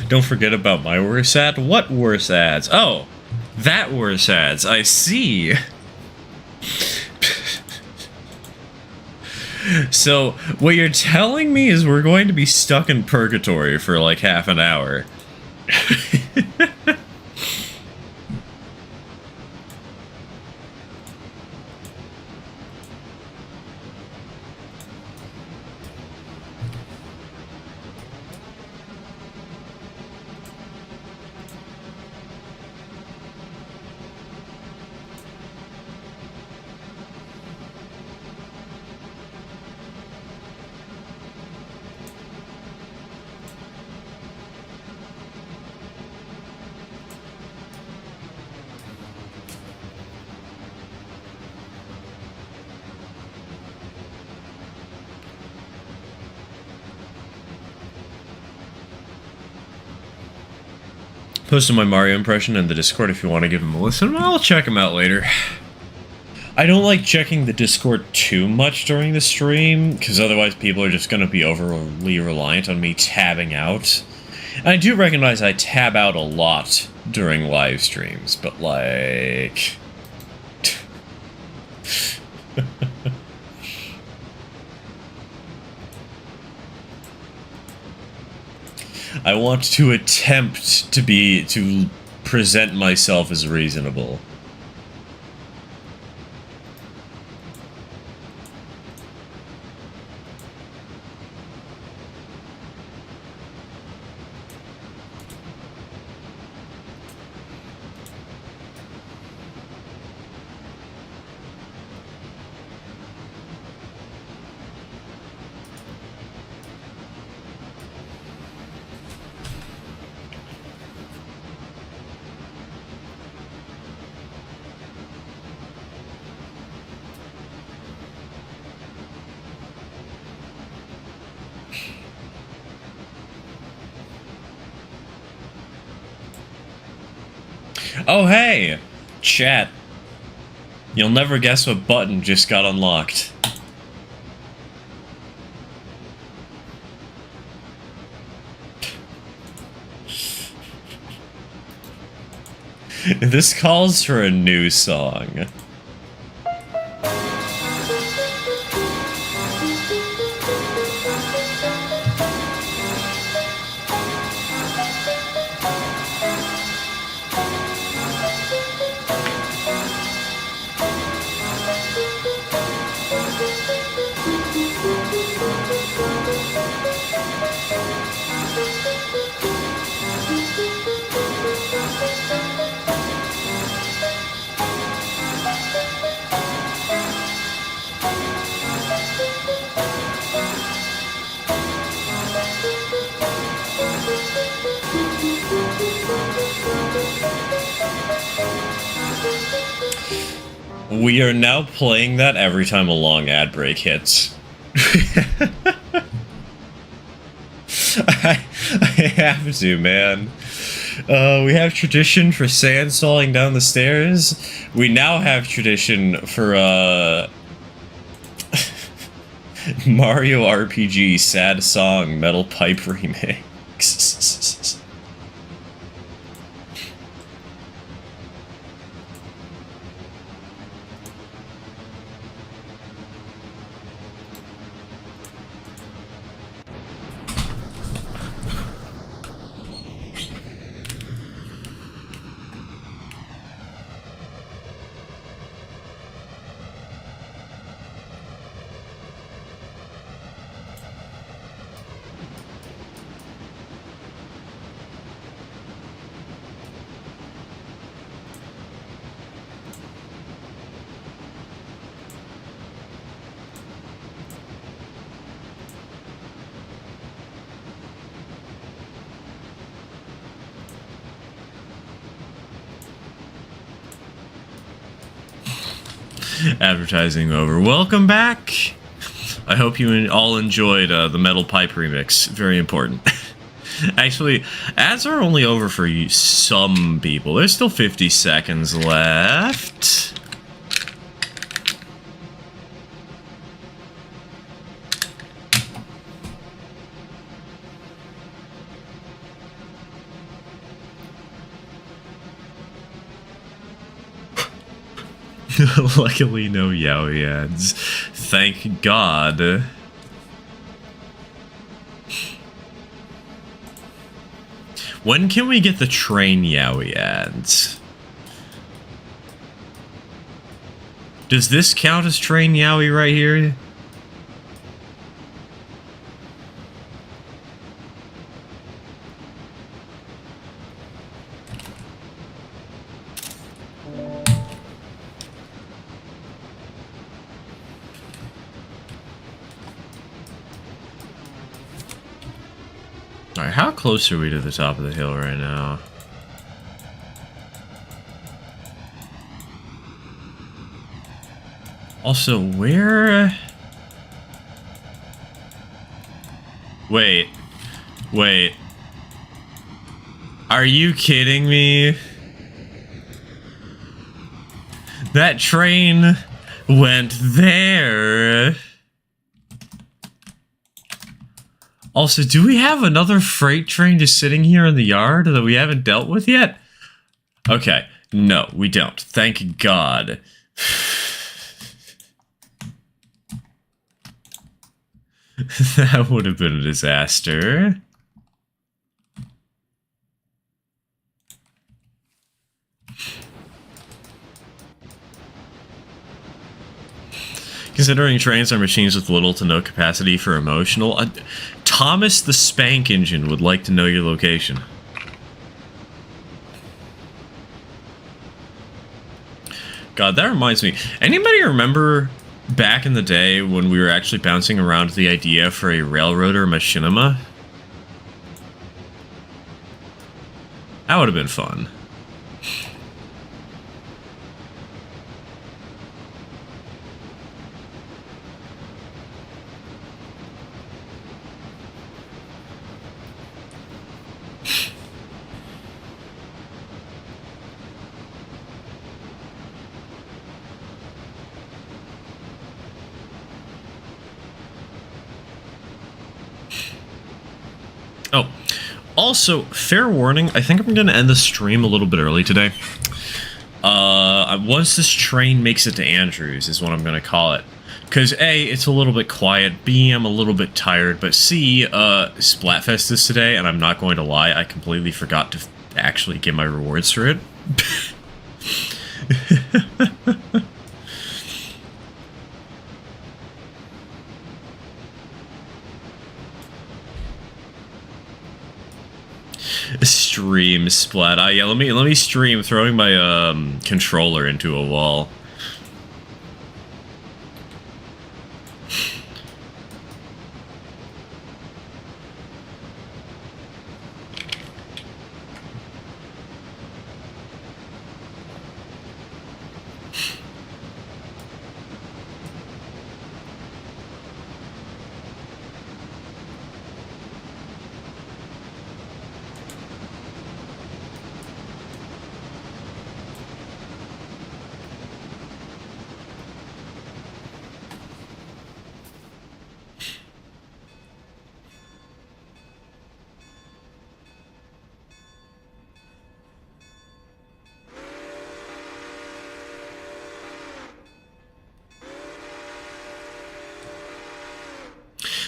Don't forget about my worse ad. What worse ads? Oh, that worse ads. I see. So, what you're telling me is we're going to be stuck in purgatory for like half an hour. Posted my Mario impression in the Discord if you want to give him a listen. I'll check him out later. I don't like checking the Discord too much during the stream, because otherwise people are just going to be overly reliant on me tabbing out. And I do recognize I tab out a lot during live streams, but like... I want to attempt to present myself as reasonable. Oh hey! Chat. You'll never guess what button just got unlocked. This calls for a new song. We are now playing that every time a long ad break hits. I have to, man. We have tradition for sand falling down the stairs. We now have tradition for Mario RPG sad song metal pipe remix. Advertising over. Welcome back. I hope you all enjoyed the metal pipe remix. Very important. Actually, ads are only over for some people. There's still 50 seconds left. Luckily, no yaoi ads. Thank God. When can we get the train yaoi ads? Does this count as train yaoi right here? Alright, how close are we to the top of the hill right now? Also, where... Wait. Are you kidding me? That train went there. Also, do we have another freight train just sitting here in the yard that we haven't dealt with yet? Okay, no, we don't. Thank God. That would have been a disaster. Considering trains are machines with little to no capacity for emotional... Thomas the Spank Engine would like to know your location. God, that reminds me. Anybody remember back in the day when we were actually bouncing around the idea for a Railroader Machinima? That would have been fun. Also, fair warning, I think I'm going to end the stream a little bit early today. Once this train makes it to Andrews is what I'm going to call it. Because A, it's a little bit quiet, B, I'm a little bit tired, but C, Splatfest is today, and I'm not going to lie, I completely forgot to actually get my rewards for it. Stream Splat. Yeah, let me stream throwing my controller into a wall.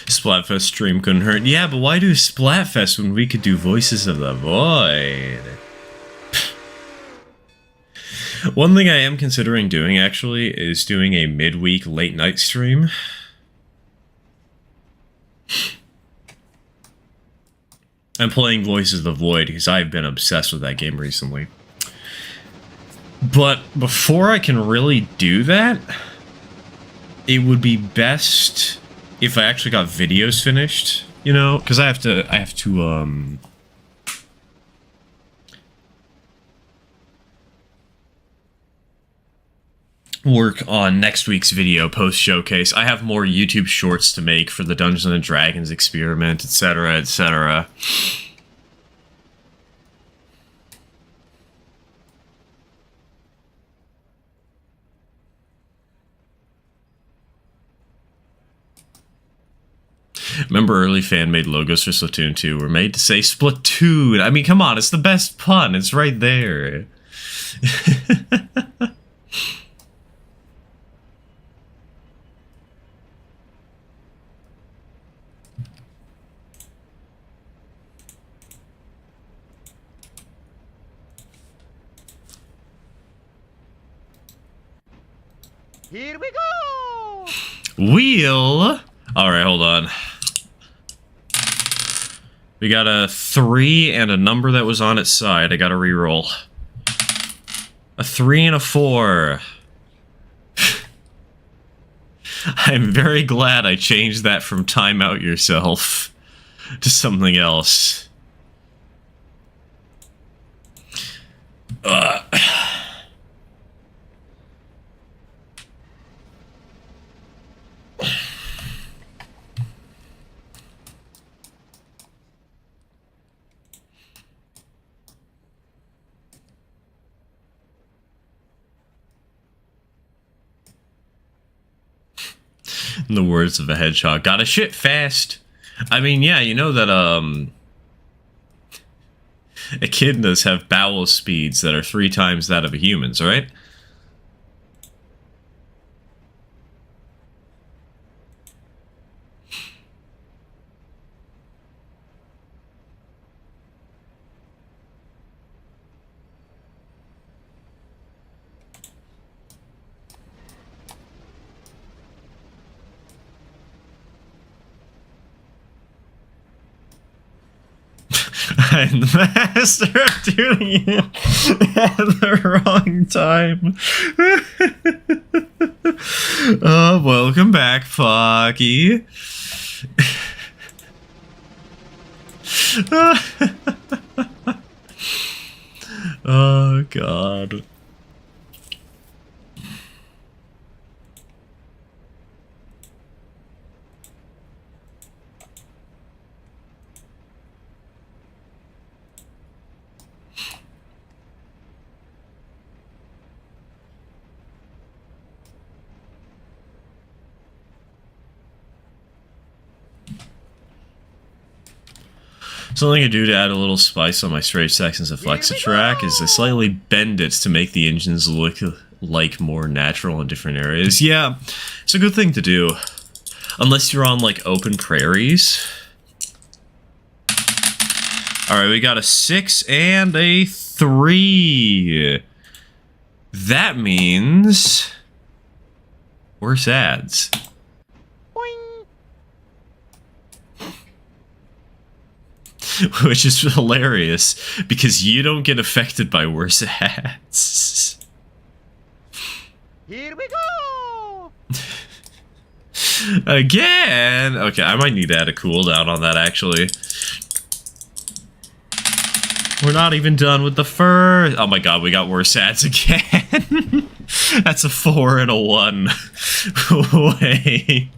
Splatfest stream couldn't hurt. Yeah, but why do Splatfest when we could do Voices of the Void? One thing I am considering doing, actually, is doing a midweek late-night stream. I'm playing Voices of the Void because I've been obsessed with that game recently. But before I can really do that, it would be best if I actually got videos finished, you know, because I have to work on next week's video post showcase. I have more YouTube shorts to make for the Dungeons and Dragons experiment, etc., etc. Remember, early fan-made logos for Splatoon 2 were made to say Splatoon. I mean, come on, it's the best pun. It's right there. Here we go! Wheel? Alright, hold on. We got a 3 and a number that was on its side. I gotta reroll. A 3 and a 4. I'm very glad I changed that from time out yourself to something else. In the words of a hedgehog, gotta shit fast. I mean, yeah, you know that, echidnas have bowel speeds that are 3 times that of a human's, right? I'm the master of doing it at the wrong time. Oh, welcome back, Pocky. Oh, God. Something I do to add a little spice on my straight sections of Flexitrack is I slightly bend it to make the engines look like more natural in different areas. Yeah, it's a good thing to do. Unless you're on, like, open prairies. Alright, we got a 6 and a 3. That means... worse ads. Which is hilarious, because you don't get affected by worse ads. Here we go! Again! Okay, I might need to add a cooldown on that, actually. We're not even done with the fur. Oh my god, we got worse ads again. That's a 4 and a 1. Wait.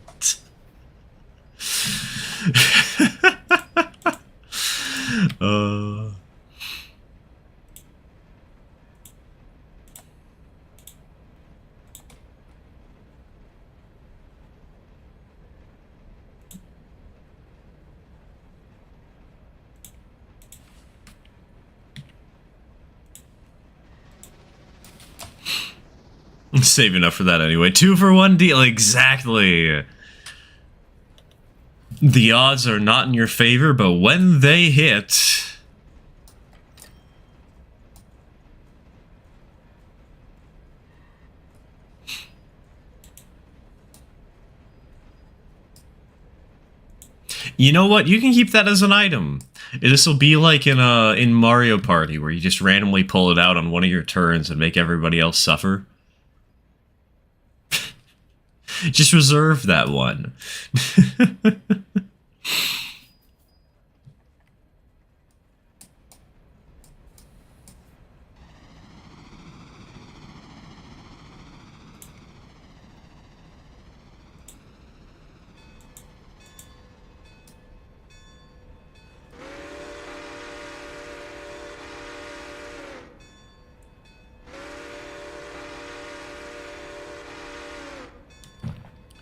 Save enough for that anyway. 2 for 1 deal, exactly. The odds are not in your favor, but when they hit... You know what? You can keep that as an item. This will be like in Mario Party, where you just randomly pull it out on one of your turns and make everybody else suffer. Just reserve that one.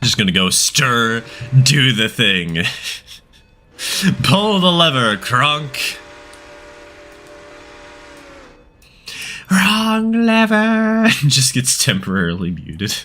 Just gonna go stir, do the thing. Pull the lever, Kronk. Wrong lever. Just gets temporarily muted.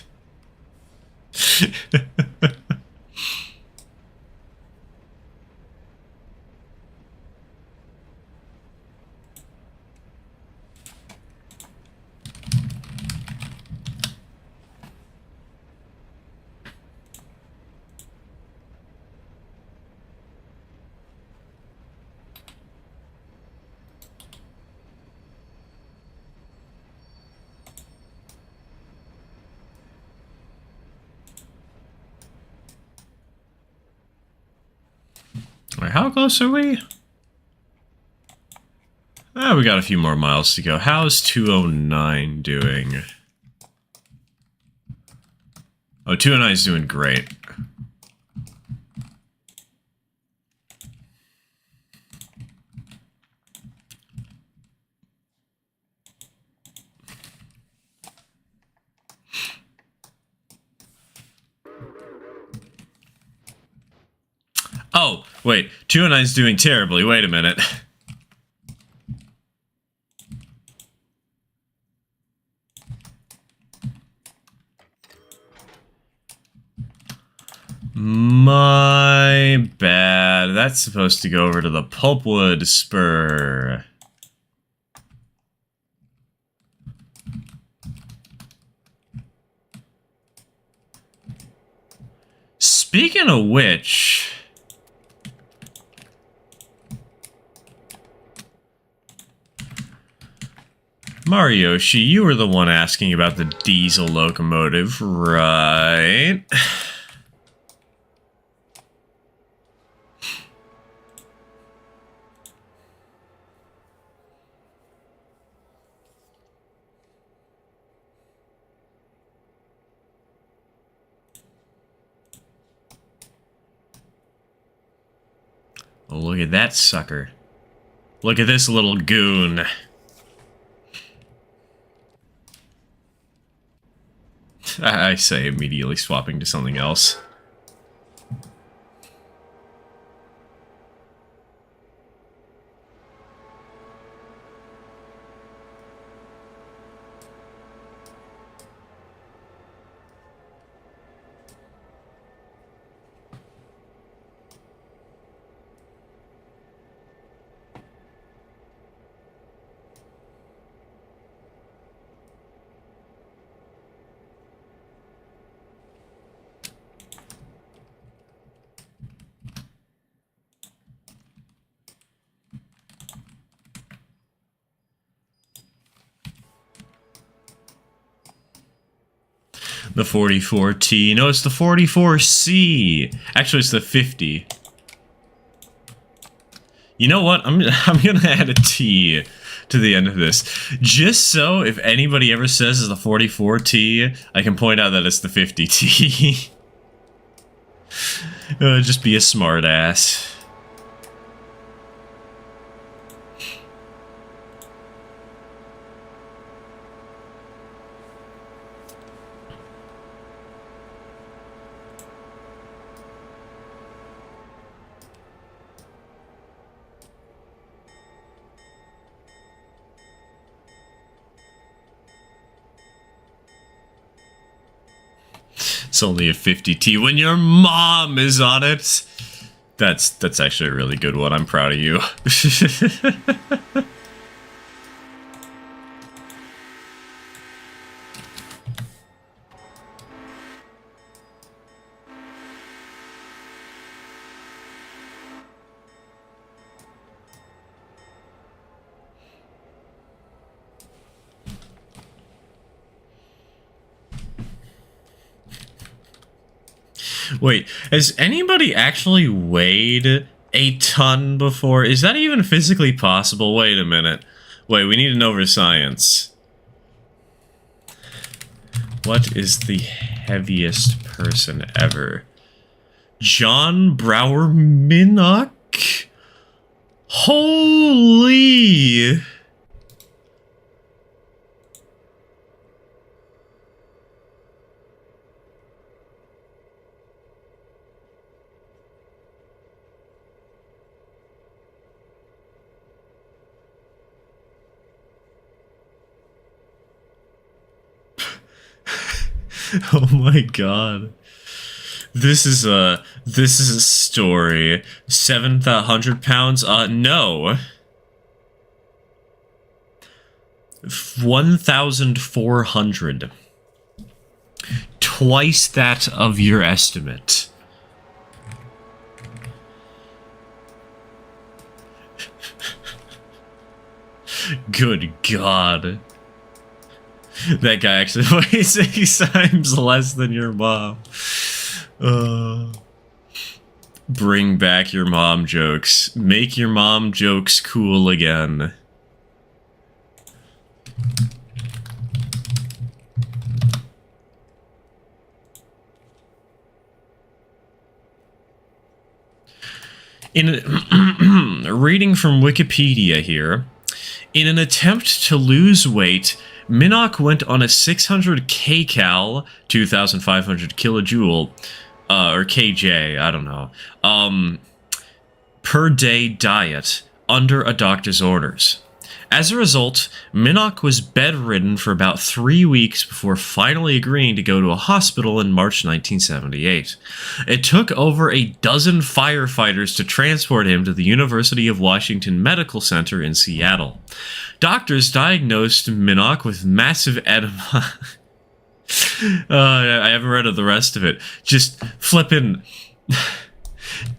Alright, how close are we? Ah, we got a few more miles to go. How's 209 doing? Oh, 209 is doing great. Oh, wait. 209 is doing terribly. Wait a minute. My bad. That's supposed to go over to the Pulpwood Spur. Speaking of which... Mariyoshi, you were the one asking about the diesel locomotive, right? Oh, look at that sucker. Look at this little goon. I say, immediately swapping to something else. The 44T. No, it's the 44C. Actually, it's the 50. You know what? I'm gonna add a T to the end of this, just so if anybody ever says it's the 44T, I can point out that it's the 50T. Just be a smart ass. It's only a 50T when your mom is on it. That's actually a really good one. I'm proud of you. Wait, has anybody actually weighed a ton before? Is that even physically possible? Wait a minute. Wait, we need to know over science. What is the heaviest person ever? John Brower Minnock? Holy... Oh my god. This is a story. 700 pounds? No. 1,400. Twice that of your estimate. Good god. That guy actually weighs 6 times less than your mom. Bring back your mom jokes. Make your mom jokes cool again. Reading from Wikipedia here. In an attempt to lose weight, Minnock went on a 600 kcal, 2,500 kilojoule, or kj, I don't know, per day diet under a doctor's orders. As a result, Minnock was bedridden for about 3 weeks before finally agreeing to go to a hospital in March 1978. It took over a dozen firefighters to transport him to the University of Washington Medical Center in Seattle. Doctors diagnosed Minnock with massive edema. I haven't read the rest of it. Just flipping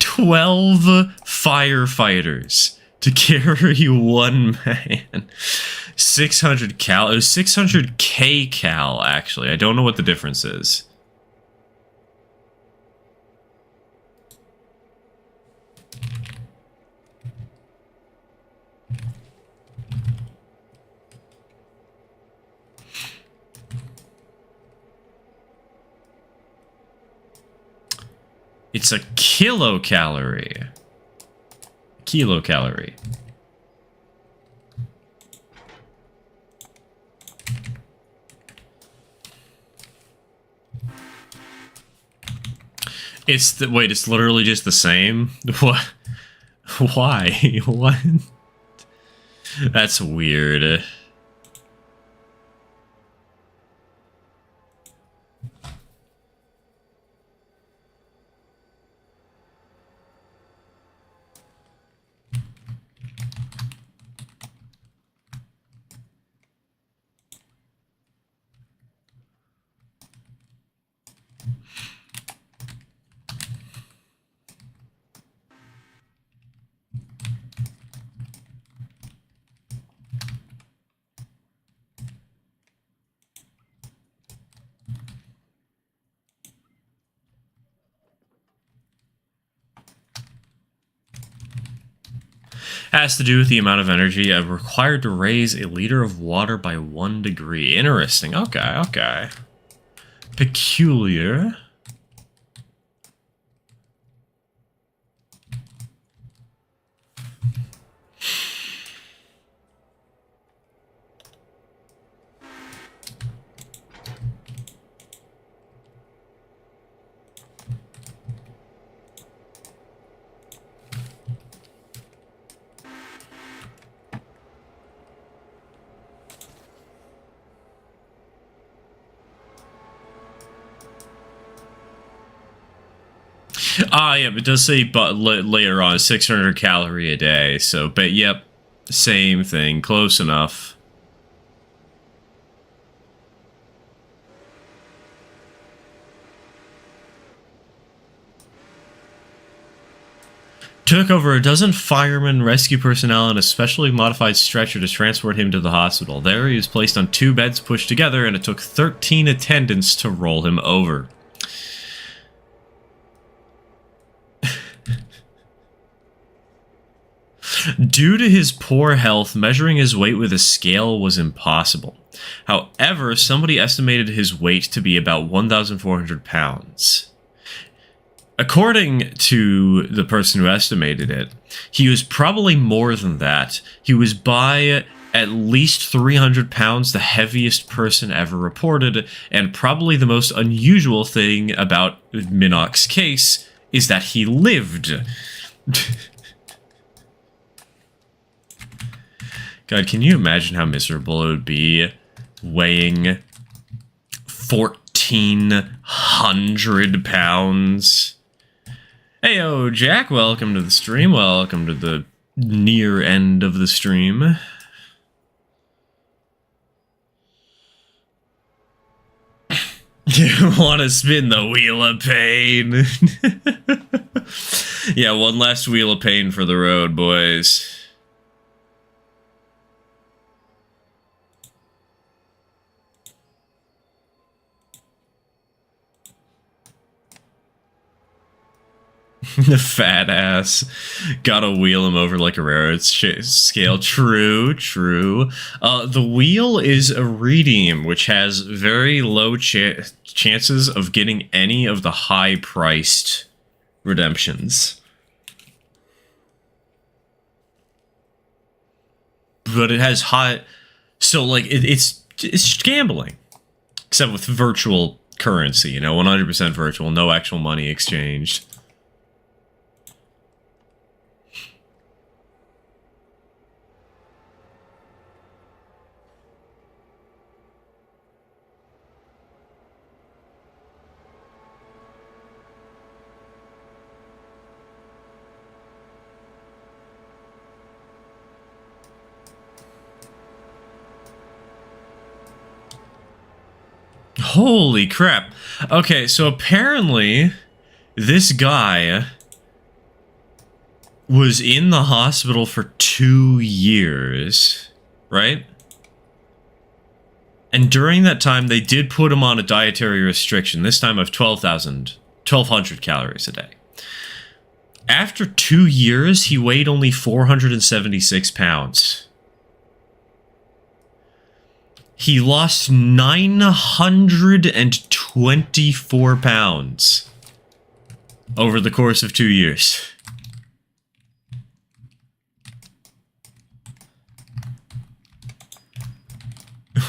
12 firefighters to carry one man. 600 cal. It was 600 kcal, actually. I don't know what the difference is. It's a kilocalorie. Kilocalorie. Wait, it's literally just the same? What? Why? What? That's weird. Has to do with the amount of energy required to raise a liter of water by 1 degree. Interesting. Okay, okay. Peculiar. Yeah, it does say but later on 600 calorie a day. So, but yep, same thing, close enough. Took over a dozen firemen, rescue personnel, and a specially modified stretcher to transport him to the hospital. There, he was placed on 2 beds pushed together, and it took 13 attendants to roll him over. Due to his poor health, measuring his weight with a scale was impossible. However, somebody estimated his weight to be about 1,400 pounds. According to the person who estimated it, he was probably more than that. He was by at least 300 pounds the heaviest person ever reported, and probably the most unusual thing about Minnock's case is that he lived. God, can you imagine how miserable it would be weighing 1,400 pounds? Heyo, Jack, welcome to the stream. Welcome to the near end of the stream. You want to spin the wheel of pain? Yeah, one last wheel of pain for the road, boys. The fat ass. Gotta wheel him over like a railroad scale. True, true. The wheel is a redeem, which has very low chances of getting any of the high-priced redemptions. But it has high... So, like, it's gambling. Except with virtual currency, you know, 100% virtual, no actual money exchanged. Holy crap. Okay, so apparently this guy was in the hospital for 2 years, right? And during that time, they did put him on a dietary restriction, this time of 1,200 calories a day. After 2 years, he weighed only 476 pounds. He lost 924 pounds over the course of 2 years.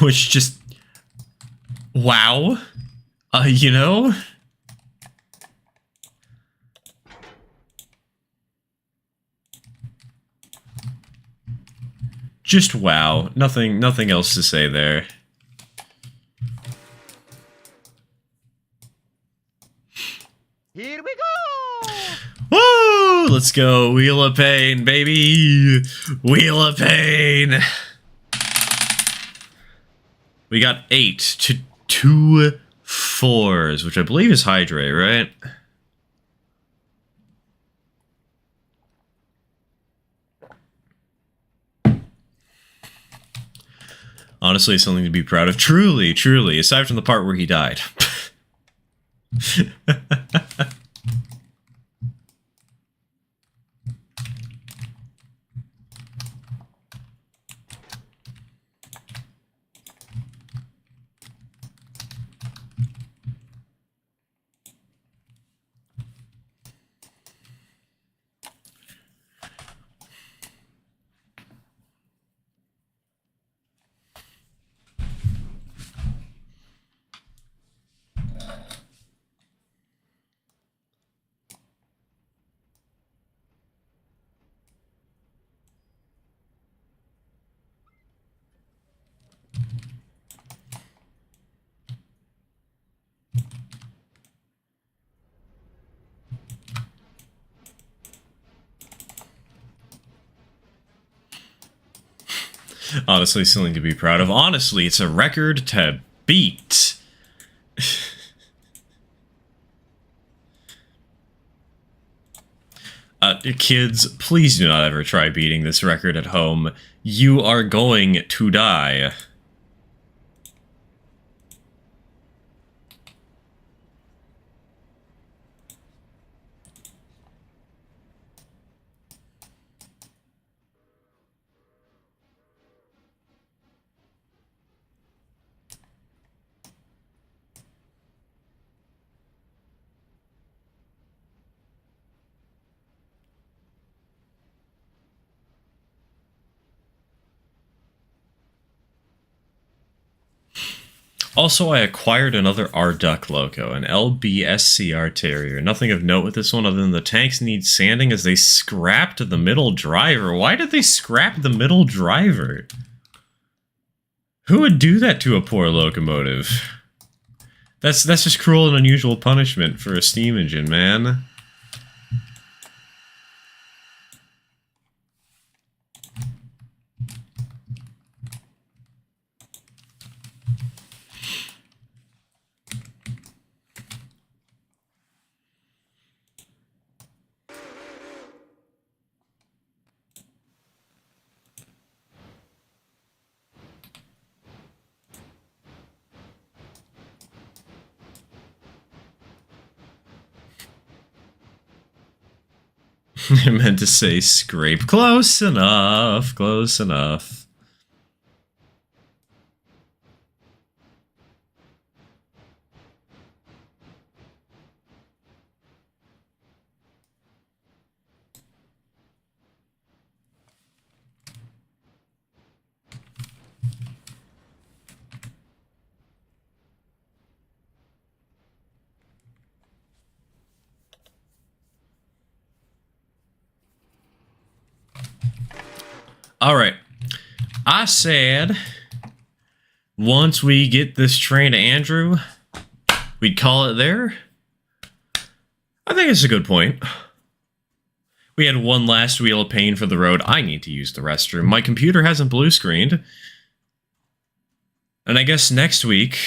Which just... wow. You know? Just wow. Nothing else to say there. Here we go! Woo! Let's go. Wheel of Pain, baby. Wheel of Pain. We got 8 to 2 4s, which I believe is Hydrate, right? Honestly, something to be proud of. Truly, truly. Aside from the part where he died. Honestly, something to be proud of. Honestly, it's a record to beat. Kids, please do not ever try beating this record at home. You are going to die. Also, I acquired another Arduck loco, an LBSCR Terrier. Nothing of note with this one other than the tanks need sanding as they scrapped the middle driver. Why did they scrap the middle driver? Who would do that to a poor locomotive? That's just cruel and unusual punishment for a steam engine, man. I meant to say scrape. Close enough. Close enough. Alright. I said once we get this train to Andrew, we'd call it there. I think it's a good point. We had one last wheel of pain for the road. I need to use the restroom. My computer hasn't blue screened. And I guess next week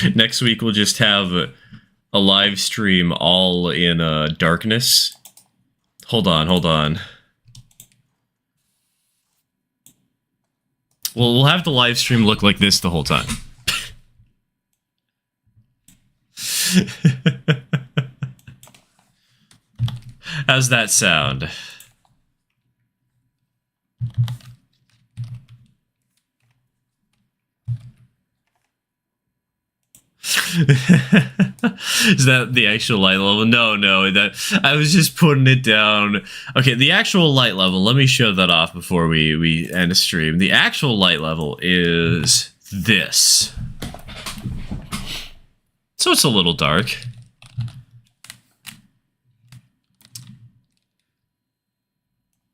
we'll just have a live stream all in darkness. Hold on. Well, we'll have the live stream look like this the whole time. How's that sound? Is that the actual light level? No, that I was just putting it down. Okay, the actual light level, let me show that off before we end the stream. The actual light level is this. So it's a little dark.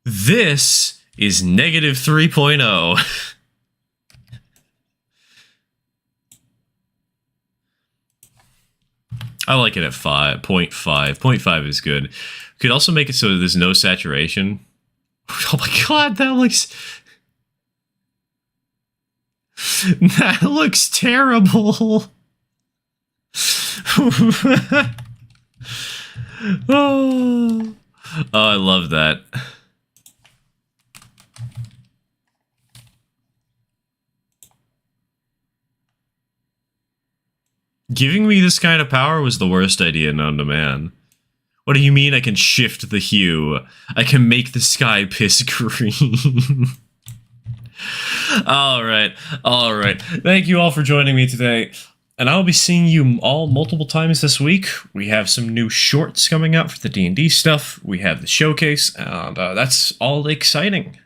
This is negative 3.0. I like it at 5.5. 0.5 is good. We could also make it so there's no saturation. Oh my god, that looks... That looks terrible. Oh, I love that. Giving me this kind of power was the worst idea known to man. What do you mean I can shift the hue? I can make the sky piss green. Alright. Thank you all for joining me today. And I'll be seeing you all multiple times this week. We have some new shorts coming out for the D&D stuff. We have the showcase, and that's all exciting.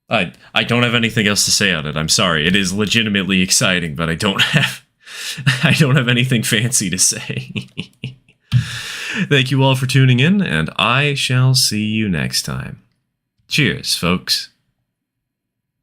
I don't have anything else to say on it. I'm sorry. It is legitimately exciting, but I don't have anything fancy to say. Thank you all for tuning in, and I shall see you next time. Cheers, folks.